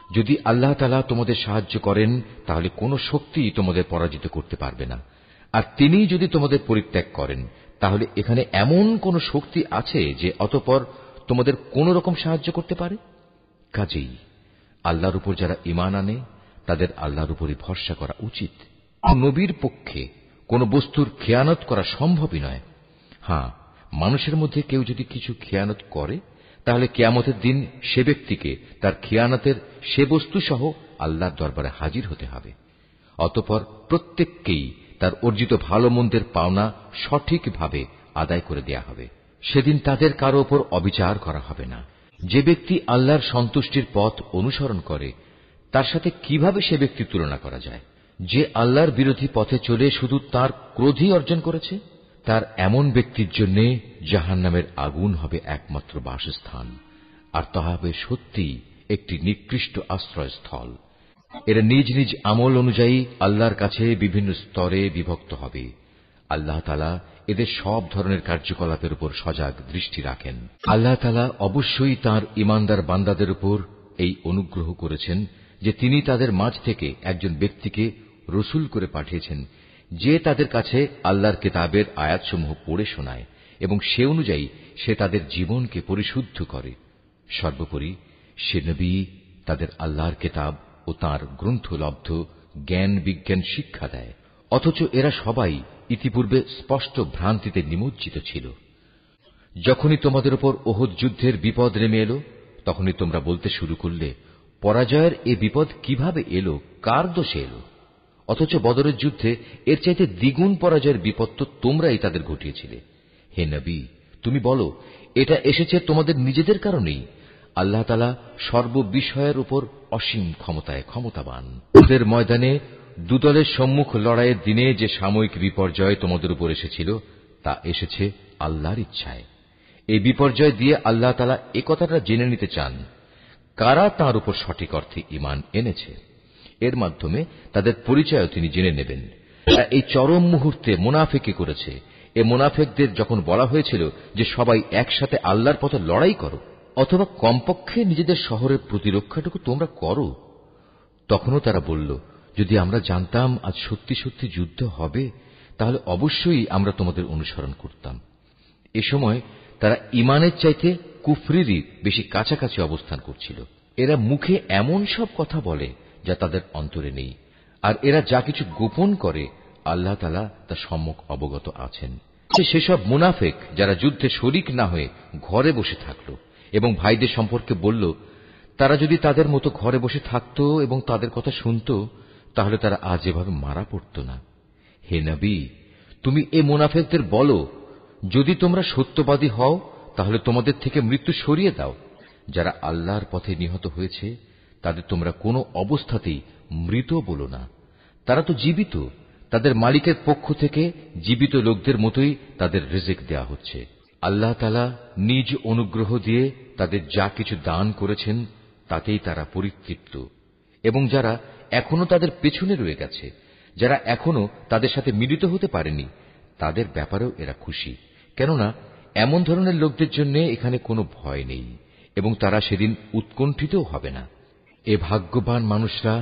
যদি আল্লাহ তাআলা তোমাদের সাহায্য করেন, তাহলে কোনো শক্তি তোমাদের পরাজিত করতে পারবে না। আর তিনি যদি তোমাদের পরিত্যাগ করেন, তাহলে এখানে এমন কোন শক্তি আছে যে অতঃপর তোমাদের কোন রকম সাহায্য করতে পারে? কাজেই আল্লাহর উপর যারা ঈমান আনে, তাদের আল্লাহর উপরই ভরসা করা উচিত। নবীর পক্ষে কোন বস্তুর খেয়ানত করা সম্ভবই নয়। হ্যাঁ, মানুষের মধ্যে কেউ যদি কিছু খেয়ানত করে, তাহলে কিয়ামতের দিন সে ব্যক্তিকে তার খেয়ানতের সে বস্তু সহ আল্লাহর দরবারে হাজির হতে হবে। অতঃপর প্রত্যেককেই তার অর্জিত ভালো মন্দের পাওনা সঠিকভাবে আদায় করে দেয়া হবে। সেদিন তাদের কারো ওপর অবিচার করা হবে না। যে ব্যক্তি আল্লাহর সন্তুষ্টির পথ অনুসরণ করে, তার সাথে কিভাবে সে ব্যক্তির তুলনা করা যায়? যে আল্লাহর বিরোধী পথে চলে শুধু তার ক্রোধই অর্জন করেছে, তার এমন ব্যক্তির জন্য জাহান্নামের আগুন হবে একমাত্র বাসস্থান, আর তা হবে সত্যিই একটি নিকৃষ্ট আশ্রয়স্থল। এরা নিজ নিজ আমল অনুযায়ী আল্লাহর কাছে বিভিন্ন স্তরে বিভক্ত হবে। আল্লাহ তাআলা এদের সব ধরনের কার্যকলাপের উপর সজাগ দৃষ্টি রাখেন। আল্লাহ তাআলা অবশ্যই তাঁর ঈমানদার বান্দাদের উপর এই অনুগ্রহ করেছেন যে তিনি তাদের মাঝ থেকে একজন ব্যক্তিকে রসুল করে পাঠিয়েছেন, যে তাদের কাছে আল্লাহর কিতাবের আয়াতসমূহ পড়ে শোনায় এবং সে অনুযায়ী সে তাদের জীবনকে পরিশুদ্ধ করে। সর্বোপরি সে নবী তাদের আল্লাহর কিতাব ও তাঁর গ্রন্থলব্ধ জ্ঞান বিজ্ঞান শিক্ষা দেয়। অথচ এরা সবাই ইতিপূর্বে স্পষ্ট ভ্রান্তিতে নিমজ্জিত ছিল। যখনই তোমাদের উপর ওহদ যুদ্ধের বিপদ নেমে এলো, তখনই তোমরা বলতে শুরু করলে, পরাজয়ের এ বিপদ কিভাবে এলো, কার দোষে এলো? অথচ বদরের যুদ্ধে এর চাইতে দ্বিগুণ পরাজয়ের বিপদ তো তোমরাই তাদের ঘটিয়েছিলে। হে নবী, তুমি বলো, এটা এসেছে তোমাদের নিজেদের কারণেই। আল্লাহ তাআলা সর্ববিষয়ের উপর অসীম ক্ষমতায় ক্ষমতাবান। ওদের ময়দানে দুদলের সম্মুখ লড়াইয়ের দিনে যে সাময়িক বিপর্যয় তোমাদের উপর এসেছিল, তা এসেছে আল্লাহর ইচ্ছায়। এই বিপর্যয় দিয়ে আল্লাহ তাআলা একথাটা জেনে নিতে চান, কারা তাঁর উপর সঠিক অর্থে ঈমান এনেছে। এর মাধ্যমে তাদের পরিচয়ও তিনি জেনে নেবেন। এই চরম মুহূর্তে মুনাফিকি করেছে। এ মুনাফিকদের যখন বলা হয়েছিল যে সবাই একসাথে আল্লাহর পথে লড়াই করো, অথবা কমপক্ষে নিজেদের শহরের প্রতিরক্ষাটুকু তোমরা করো, তখনও তারা বলল, যদি আমরা জানতাম আজ সত্যি সত্যি যুদ্ধ হবে, তাহলে অবশ্যই আমরা তোমাদের অনুসরণ করতাম। এ সময় তারা ঈমানের চাইতে কুফরিরই বেশি কাছাকাছি অবস্থান করছিল। এরা মুখে এমন সব কথা বলে যা তাদের অন্তরে নেই, আর এরা যা কিছু গোপন করে আল্লাহ তাআলা তা সম্যক অবগত আছেন। সেসব মুনাফিক যারা যুদ্ধে শরিক না হয়ে ঘরে বসে থাকল এবং ভাইদের সম্পর্কে বলল, তারা যদি তাদের মতো ঘরে বসে থাকত এবং তাদের কথা শুনত, তাহলে তারা আজ এভাবে মারা পড়ত না। হে নবী, তুমি এ মুনাফিকদের বলো, যদি তোমরা সত্যবাদী হও, তাহলে তোমাদের থেকে মৃত্যু সরিয়ে দাও। যারা আল্লাহর পথে নিহত হয়েছে, তাদের তোমরা কোনো অবস্থাতেই মৃত বলো না। তারা তো জীবিত, তাদের মালিকের পক্ষ থেকে জীবিত লোকদের মতোই তাদের রিজিক দেয়া হচ্ছে। আল্লাহ তাআলা নিজ অনুগ্রহ দিয়ে তাদের যা কিছু দান করেছেন, তাতেই তারা পরিতৃপ্ত। এবং যারা এখনো তাদের পেছনে রয়ে গেছে, যারা এখনো তাদের সাথে মিলিত হতে পারেনি, তাদের ব্যাপারেও এরা খুশি, কেননা এমন ধরনের লোকদের জন্য এখানে কোনো ভয় নেই এবং তারা সেদিন উৎকণ্ঠিতও হবে না। এ ভাগ্যবান মানুষরা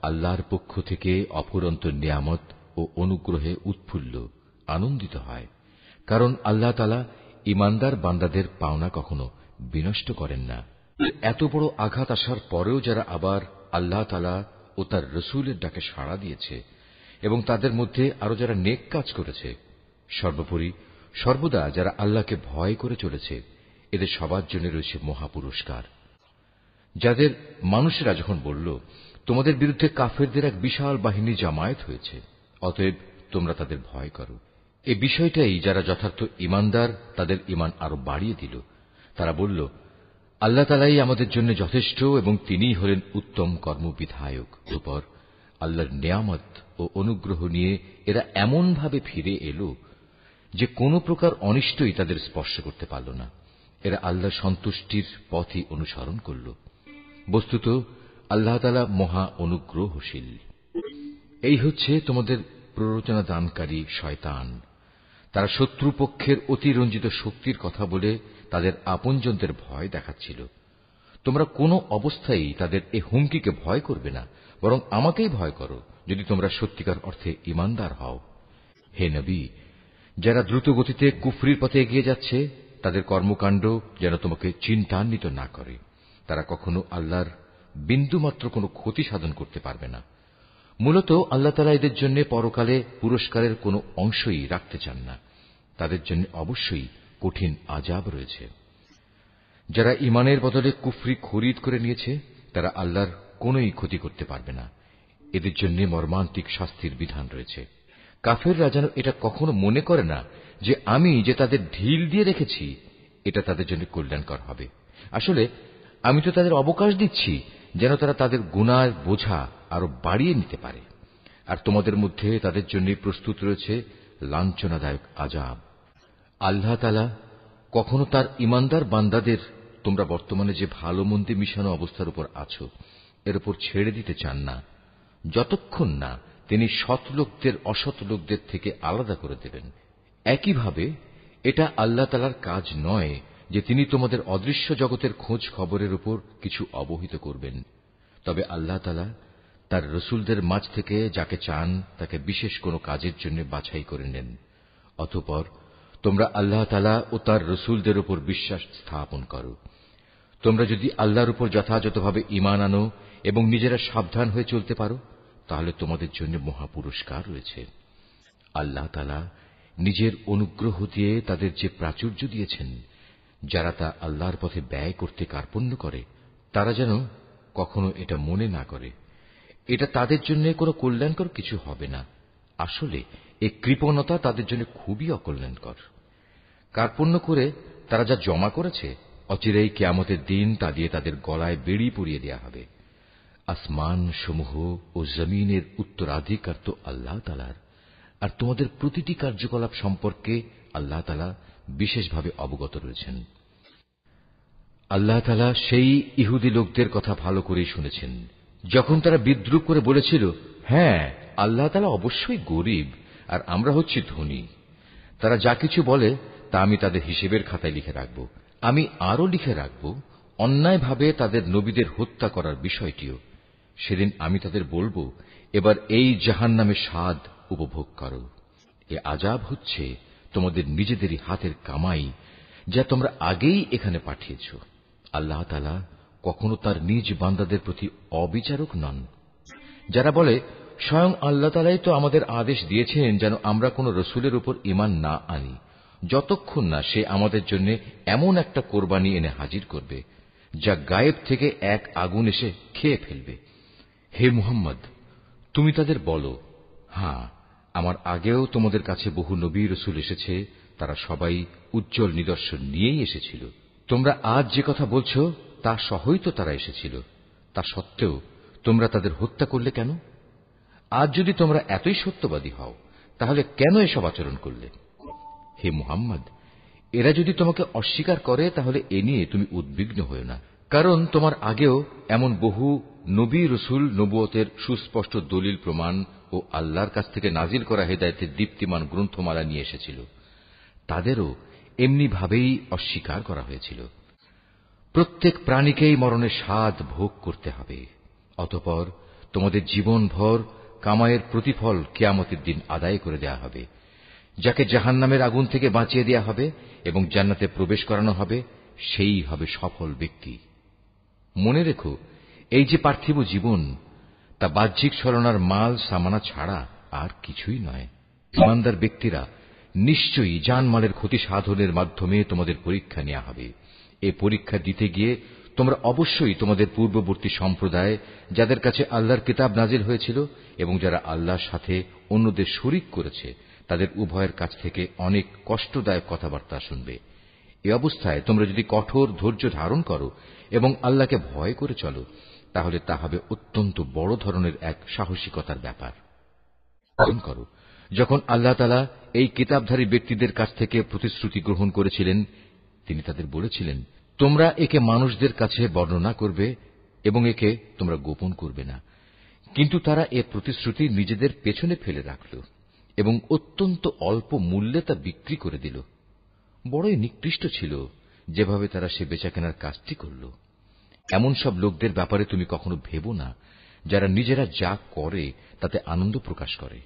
আল্লাহর পক্ষ থেকে অফুরন্ত নিয়ামত ও অনুগ্রহে উৎফুল্ল আনন্দিত হয়, কারণ আল্লাহ তাআলা ঈমানদার বান্দাদের পাওনা কখনো বিনষ্ট করেন না। এত বড় আঘাত আসার পরেও যারা আবার আল্লাহ তাআলা ও তার রসুলের ডাকে সাড়া দিয়েছে এবং তাদের মধ্যে আরো যারা নেক কাজ করেছে, সর্বোপরি সর্বদা যারা আল্লাহকে ভয় করে চলেছে, এদের সবার জন্য রয়েছে মহাপুরস্কার। যাদের মানুষেরা যখন বলল, তোমাদের বিরুদ্ধে কাফেরদের এক বিশাল বাহিনী জামায়াত হয়েছে, অতএব তোমরা তাদের ভয় করো, এ বিষয়টাই যারা যথার্থ ঈমানদার তাদের ঈমান আরো বাড়িয়ে দিল। তারা বলল, আল্লাহ তাআলাই আমাদের জন্য যথেষ্ট এবং তিনিই হলেন উত্তম কর্মবিধায়ক। অতঃপর আল্লাহর নেয়ামত ও অনুগ্রহ নিয়ে এরা এমন ভাবে ফিরে এলো যে কোনো প্রকার অনিষ্টই তাদের স্পর্শ করতে পারল না। এরা আল্লাহর সন্তুষ্টির পথই অনুসরণ করল। বস্তুত আল্লাহ তাআলা মহা অনুগ্রহশীল। এই হচ্ছে তোমাদের প্ররোচনা দানকারী শয়তান। তারা শত্রুপক্ষের অতিরঞ্জিত শক্তির কথা বলে তাদের আপনজনদের ভয় দেখাচ্ছিল। তোমরা কোনো অবস্থায় তাদের এ হুমকিকে ভয় করবে না, বরং আমাকেই ভয় করো যদি তোমরা সত্যিকার অর্থে ঈমানদার হও। হে নবী, যারা দ্রুত গতিতে কুফরির পথে এগিয়ে যাচ্ছে তাদের কর্মকাণ্ড যেন তোমাকে চিন্তান্বিত না করে। তারা কখনো আল্লাহর বিন্দুমাত্র কোনো ক্ষতি সাধন করতে পারবে না। মূলত আল্লাহ তাআলা এদের জন্য পরকালে পুরস্কারের কোনো অংশই রাখতে চান না। তাদের জন্য অবশ্যই কঠিন আযাব রয়েছে। যারা ঈমানের বদলে কুফরি খরিদ করে নিয়েছে তারা আল্লাহর কোনোই ক্ষতি করতে পারবে না। এদের জন্য মর্মান্তিক শাস্তির বিধান রয়েছে। কাফেররা যেন এটা কখনো মনে করে না যে আমি যে তাদের ঢিল দিয়ে রেখেছি এটা তাদের জন্য কল্যাণকর হবে। আসলে আমি তো তাদের অবকাশ দিচ্ছি যেন তারা তাদের গুনাহের বোঝা আরো বাড়িয়ে নিতে পারে। আর তোমাদের মধ্যে তাদের জন্য প্রস্তুত রয়েছে লাঞ্ছনাদায়ক আযাব। আল্লাহ তাআলা কখনো তার ঈমানদার বান্দাদের তোমরা বর্তমানে যে ভালো মন্দে মিশানো অবস্থার উপর আছো এর উপর ছেড়ে দিতে চান না, যতক্ষণ না তিনি সৎ লোকদের অসৎ লোকদের থেকে আলাদা করে দেবেন। একইভাবে এটা আল্লাহ তাআলার কাজ নয় যে তিনি তোমাদের অদৃশ্য জগতের খোঁজ খবরের উপর কিছু অবহিত করবেন। তবে আল্লাহ তাআলা তার রসুলদের মাঝ থেকে যাকে চান তাকে বিশেষ কোনো কাজের জন্য বাছাই করে নেন। অতঃপর তোমরা আল্লাহ তাআলা ও তার রসুলদের উপর বিশ্বাস স্থাপন করো। তোমরা যদি আল্লাহর উপর যথাযথভাবে ঈমান আনো এবং নিজেরা সাবধান হয়ে চলতে পারো তাহলে তোমাদের জন্য মহা পুরস্কার রয়েছে। আল্লাহ তাআলা নিজের অনুগ্রহ দিয়ে তাদের যে প্রাচুর্য দিয়েছেন, যারা তা আল্লাহর পথে ব্যয় করতে কার্পণ্য করে তারা যেন কখনো এটা মনে না করে এটা তাদের জন্য কোনো কল্যাণকর কিছু হবে না। আসলে এই কৃপণতা তাদের জন্য খুবই অকল্যাণকর। কার্পণ্য করে তারা যা জমা করেছে অচিরেই কিয়ামতের দিন তা দিয়ে তাদের গলায় বেড়ি পরিয়ে দেয়া হবে। আসমান সমূহ ও জমিনের উত্তরাধিকার তো আল্লাহ তাআলার, আর তোমাদের প্রতিটি কার্যকলাপ সম্পর্কে আল্লাহ তাআলা বিশেষভাবে অবগত রয়েছেন। আল্লাহ তাআলা সেই ইহুদি লোকদের কথা ভালো করেই শুনেছেন যখন তারা বিদ্রূপ করে বলেছিল, হ্যাঁ আল্লাহ তাআলা অবশ্যই গরীব আর আমরা হচ্ছি ধনী। তারা যা কিছু বলে তা আমি তাদের হিসেবের খাতায় লিখে রাখব। আমি আরো লিখে রাখব অন্যায়ভাবে তাদের নবীদের হত্যা করার বিষয়টিও। সেদিন আমি তাদের বলবো, এবার এই জাহান্নামের স্বাদ উপভোগ করো। এ আযাব হচ্ছে তোমাদের নিজেদেরই হাতের কামাই যা তোমরা আগেই এখানে পাঠিয়েছ। আল্লাহ তাআলা কখনো তার নিজ বান্দাদের প্রতি অবিচারক নন। যারা বলে স্বয়ং আল্লাহ তাআলাই তো আমাদের আদেশ দিয়েছেন যেন আমরা কোন রসুলের উপর ঈমান না আনি যতক্ষণ না সে আমাদের জন্য এমন একটা কোরবানি এনে হাজির করবে যা গায়েব থেকে এক আগুন এসে খেয়ে ফেলবে। হে মুহাম্মদ, তুমি তাদের বলো, হ্যাঁ আমার আগেও তোমাদের কাছে বহু নবী রসুল এসেছে, তারা সবাই উজ্জ্বল নিদর্শন নিয়েই এসেছিল। তোমরা আজ যে কথা বলছো তা সহই তো তারা এসেছিল। তা সত্ত্বেও তোমরা তাদের হত্যা করলে কেন? আজ যদি তোমরা এতই সত্যবাদী হও তাহলে কেন এসব আচরণ করলে? হে মুহাম্মদ, এরা যদি তোমাকে অস্বীকার করে তাহলে এ নিয়ে তুমি উদ্বিগ্ন হও না, কারণ তোমার আগেও এমন বহু নবী রসুল নবুয়তের সুস্পষ্ট দলিল প্রমাণ ও আল্লাহর কাছ থেকে নাজিল করা হেদায়েতের দীপ্তিমান গ্রন্থমালা নিয়ে এসেছিল। তাদেরও এমনি ভাবেই অস্বীকার করা হয়েছিল। প্রত্যেক প্রাণীকেই মরণের স্বাদ ভোগ করতে হবে। অতঃপর তোমাদের জীবনভর কামাইয়ের প্রতিফল কিয়ামতের দিন আদায় করে দেয়া হবে। যাকে জাহান্নামের আগুন থেকে বাঁচিয়ে দেয়া হবে এবং জান্নাতে প্রবেশ করানো হবে সেই হবে সফল ব্যক্তি। মনে রেখো, এই যে পার্থিব জীবন তা বাহ্যিক ছলনার মাল সামানা ছাড়া আর কিছুই নয়। ঈমানদার ব্যক্তিরা নিশ্চয়ই জানমালের ক্ষতি সাধনের মাধ্যমে তোমাদের পরীক্ষা নেওয়া হবে। এ পরীক্ষা দিতে গিয়ে তোমরা অবশ্যই তোমাদের পূর্ববর্তী সম্প্রদায় যাদের কাছে আল্লাহর কিতাব নাজিল হয়েছিল এবং যারা আল্লাহর সাথে অন্যদের শরীক করেছে তাদের উভয়ের কাছ থেকে অনেক কষ্টদায়ক কথাবার্তা শুনবে। এ অবস্থায় তোমরা যদি কঠোর ধৈর্য ধারণ করো এবং আল্লাহকে ভয় করে চলো, তাহলে তা হবে অত্যন্ত বড় ধরনের এক সাহসিকতার ব্যাপার। গ্রহণ করো, যখন আল্লাহ তাআলা এই কিতাবধারী ব্যক্তিদের কাছ থেকে প্রতিশ্রুতি গ্রহণ করেছিলেন, তিনি তাদের বলেছিলেন, তোমরা একে মানুষদের কাছে বর্ণনা করবে এবং একে তোমরা গোপন করবে না। কিন্তু তারা এ প্রতিশ্রুতি নিজেদের পেছনে ফেলে রাখল এবং অত্যন্ত অল্প মূল্যে তা বিক্রি করে দিল। বড়ই নিকৃষ্ট ছিল যেভাবে তারা সে বেচাকেনার কাজটি করল। এমন সব লোকদের ব্যাপারে তুমি কখনো ভেবো না, যারা নিজেরা যা করে তাতে আনন্দ প্রকাশ করে,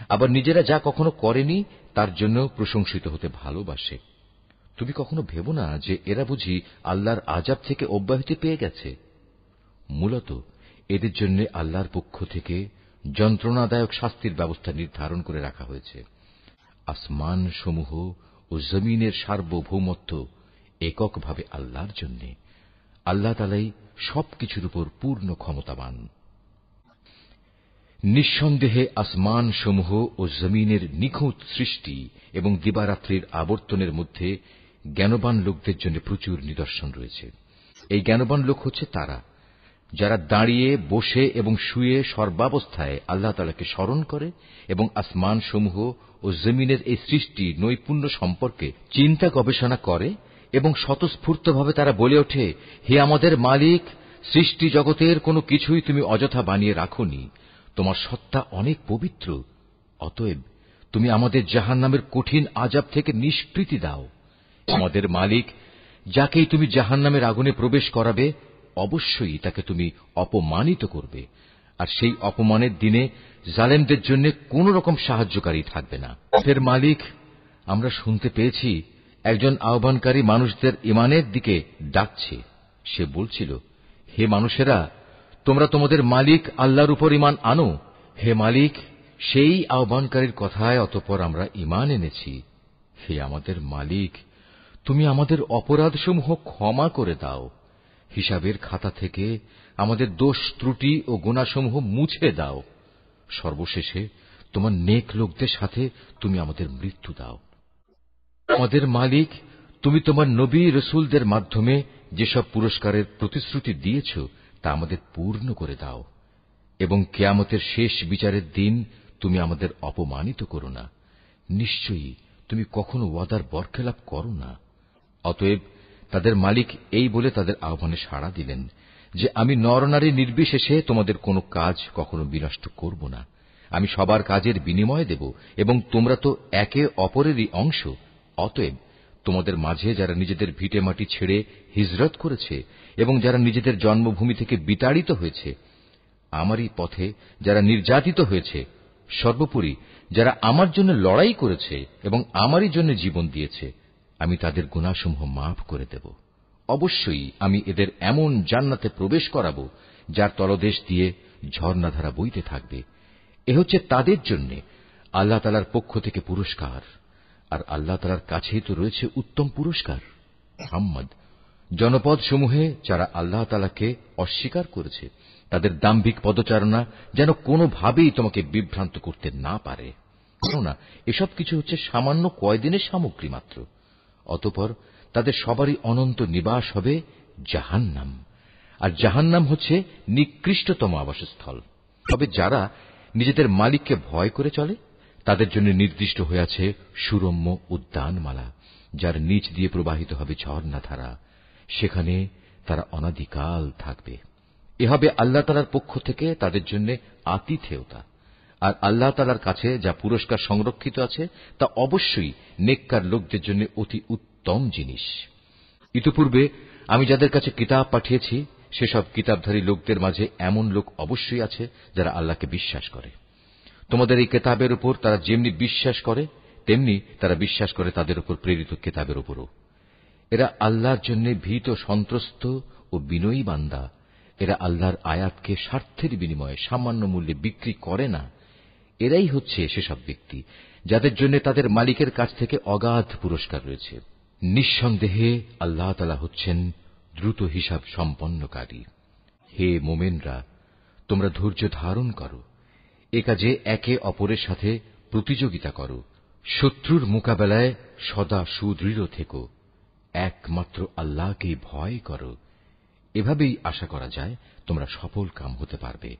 আবার নিজেরা যা কখনো করেনি তার জন্য প্রশংসিত হতে ভালোবাসে। তুমি কখনো ভেবো না যে এরা বুঝি আল্লাহর আযাব থেকে অব্যাহতি পেয়ে গেছে। মূলত এদের জন্য আল্লাহর পক্ষ থেকে যন্ত্রণাদায়ক শাস্তির ব্যবস্থা নির্ধারণ করে রাখা হয়েছে। আসমান সমূহ ও জমিনের সার্বভৌমত্ব এককভাবে আল্লাহর জন্য। আল্লাহ তাআলাই সবকিছুর উপর পূর্ণ ক্ষমতাবান। নিঃসন্দেহে আসমান সমূহ ও জমিনের নিখুঁত সৃষ্টি এবং দিবারাত্রির আবর্তনের মধ্যে জ্ঞানবান লোকদের জন্য প্রচুর নিদর্শন রয়েছে। এই জ্ঞানবান লোক হচ্ছে তারা যারা দাঁড়িয়ে, বসে এবং শুয়ে সর্বাবস্থায় আল্লাহ তাআলাকে স্মরণ করে এবং আসমান সমূহ ও জমিনের এই সৃষ্টি নৈপুণ্য সম্পর্কে চিন্তা গবেষণা করে এবং স্বতঃস্ফূর্তভাবে তারা বলে ওঠে, হে আমাদের মালিক, সৃষ্টি জগতের কোনো কিছুই তুমি অযথা বানিয়ে রাখোনি, তোমার সত্তা অনেক পবিত্র। অতএব তুমি আমাদের জাহান্নামের কঠিন আযাব থেকে নিষ্কৃতি দাও। আমাদের মালিক, যাকেই তুমি জাহান্নামের আগুনে প্রবেশ করাবে অবশ্যই তাকে তুমি অপমানিত করবে, আর সেই অপমানের দিনে জালেমদের জন্য কোন রকম সাহায্যকারী থাকবে না। ফের মালিক, আমরা শুনতে পেয়েছি একজন আহ্বানকারী মানুষদের ঈমানের দিকে ডাকছে। সে বলছিল, হে মানুষেরা, তোমরা তোমাদের মালিক আল্লাহর উপর ঈমান আনো। হে মালিক, সেই আহ্বানকারীর কথায় অতঃপর আমরা ঈমান এনেছি। হে আমাদের মালিক, তুমি আমাদের অপরাধসমূহ ক্ষমা করে দাও, হিসাবের খাতা থেকে আমাদের দোষ ত্রুটি ও গুনাহসমূহ মুছে দাও। সর্বশেষে তোমার নেক লোকদের সাথে তুমি আমাদের মৃত্যু দাও। আমাদের মালিক, তুমি তোমার নবী রাসূলদের মাধ্যমে যেসব পুরস্কারের প্রতিশ্রুতি দিয়েছ তা আমাদের পূর্ণ করে দাও এবং কিয়ামতের শেষ বিচারের দিন তুমি আমাদের অপমানিত করো না। নিশ্চয়ই তুমি কখনো ওয়াদার বরখেলাপ করো না। অতএব তাদের মালিক এই বলে তাদের আহ্বানে সাড়া দিলেন যে, আমি নরনারী নির্বিশেষে তোমাদের কোনো কাজ কখনো বিনষ্ট করব না। আমি সবার কাজের বিনিময় দেব এবং তোমরা তো একে অপরেরই অংশ। অতএব তোমাদের মাঝে যারা নিজেদের ভিটেমাটি ছেড়ে হিজরত করেছে এবং যারা নিজেদের জন্মভূমি থেকে বিতাড়িত হয়েছে, আমারই পথে যারা নির্যাতিত হয়েছে, সর্বোপরি যারা আমার জন্য লড়াই করেছে এবং আমারই জন্য জীবন দিয়েছে, আমি তাদের গুনাহসমূহ মাফ করে দেব। অবশ্যই আমি এদের এমন জান্নাতে প্রবেশ করাবো যার তলদেশ দিয়ে ঝর্ণাধারা বইতে থাকবে। এ হচ্ছে তাদের জন্য আল্লাহ তাআলার পক্ষ থেকে পুরস্কার, আর আল্লাহ তাআলার কাছেই তো রয়েছে উত্তম পুরস্কার। মুহাম্মদ, জনপদ সমূহে যারা আল্লাহ তাআলাকে অস্বীকার করেছে তাদের দাম্ভিক পদচারণা যেন কোনোভাবেই তোমাকে বিভ্রান্ত করতে না পারে, কেননা এসব কিছু হচ্ছে সামান্য কয়দিনের সামগ্রী মাত্র। অতঃপর তাদের সবারই অনন্ত নিবাস হবে জাহান্নাম, আর জাহান্নাম হচ্ছে নিকৃষ্টতম আবাসস্থল। তবে যারা নিজেদের মালিককে ভয় করে চলে তাদের জন্য নির্দিষ্ট হয়ে আছে সুরম্য উদ্যানমালা, যার নিচ দিয়ে প্রবাহিত হবে ঝর্ণাধারা। সেখানে তারা অনাদিকাল থাকবে। এ হবে আল্লাহ তাআলার পক্ষ থেকে তাদের জন্য আতিথেয়তা। আর আল্লাহ তাআলার কাছে যা পুরস্কার সংরক্ষিত আছে তা অবশ্যই নেককার লোকদের জন্য অতি উত্তম জিনিস। ইতিপূর্বে আমি যাদের কাছে কিতাব পাঠিয়েছি সেসব কিতাবধারী লোকদের মাঝে এমন লোক অবশ্যই আছে যারা আল্লাহকে বিশ্বাস করে। তোমাদের এই কিতাবের উপর তারা যেমনি বিশ্বাস করে তেমনি তারা বিশ্বাস করে তাদের উপর প্রেরিত কিতাবের উপরও। এরা আল্লাহর জন্য ভীত সন্ত্রস্ত ও বিনয়ী বান্দা। এরা আল্লাহর আয়াতকে স্বার্থের বিনিময়ে সামান্য মূল্যে বিক্রি করে না। এরাই হচ্ছে সেসব ব্যক্তি যাদের জন্য তাদের মালিকের কাছ থেকে অগাধ পুরস্কার রয়েছে। নিঃসন্দেহে আল্লাহ তাআলা হচ্ছেন দ্রুত হিসাব সম্পন্নকারী। হে মোমেনরা, তোমরা ধৈর্য ধারণ করো, এ কাজে একে অপরের সাথে প্রতিযোগিতা করো, শত্রুর মোকাবেলায় সদা সুদৃঢ় থেকো, একমাত্র আল্লাহকেই ভয় করো। এভাবেই আশা করা যায় তোমরা সফল কাম হতে পারবে।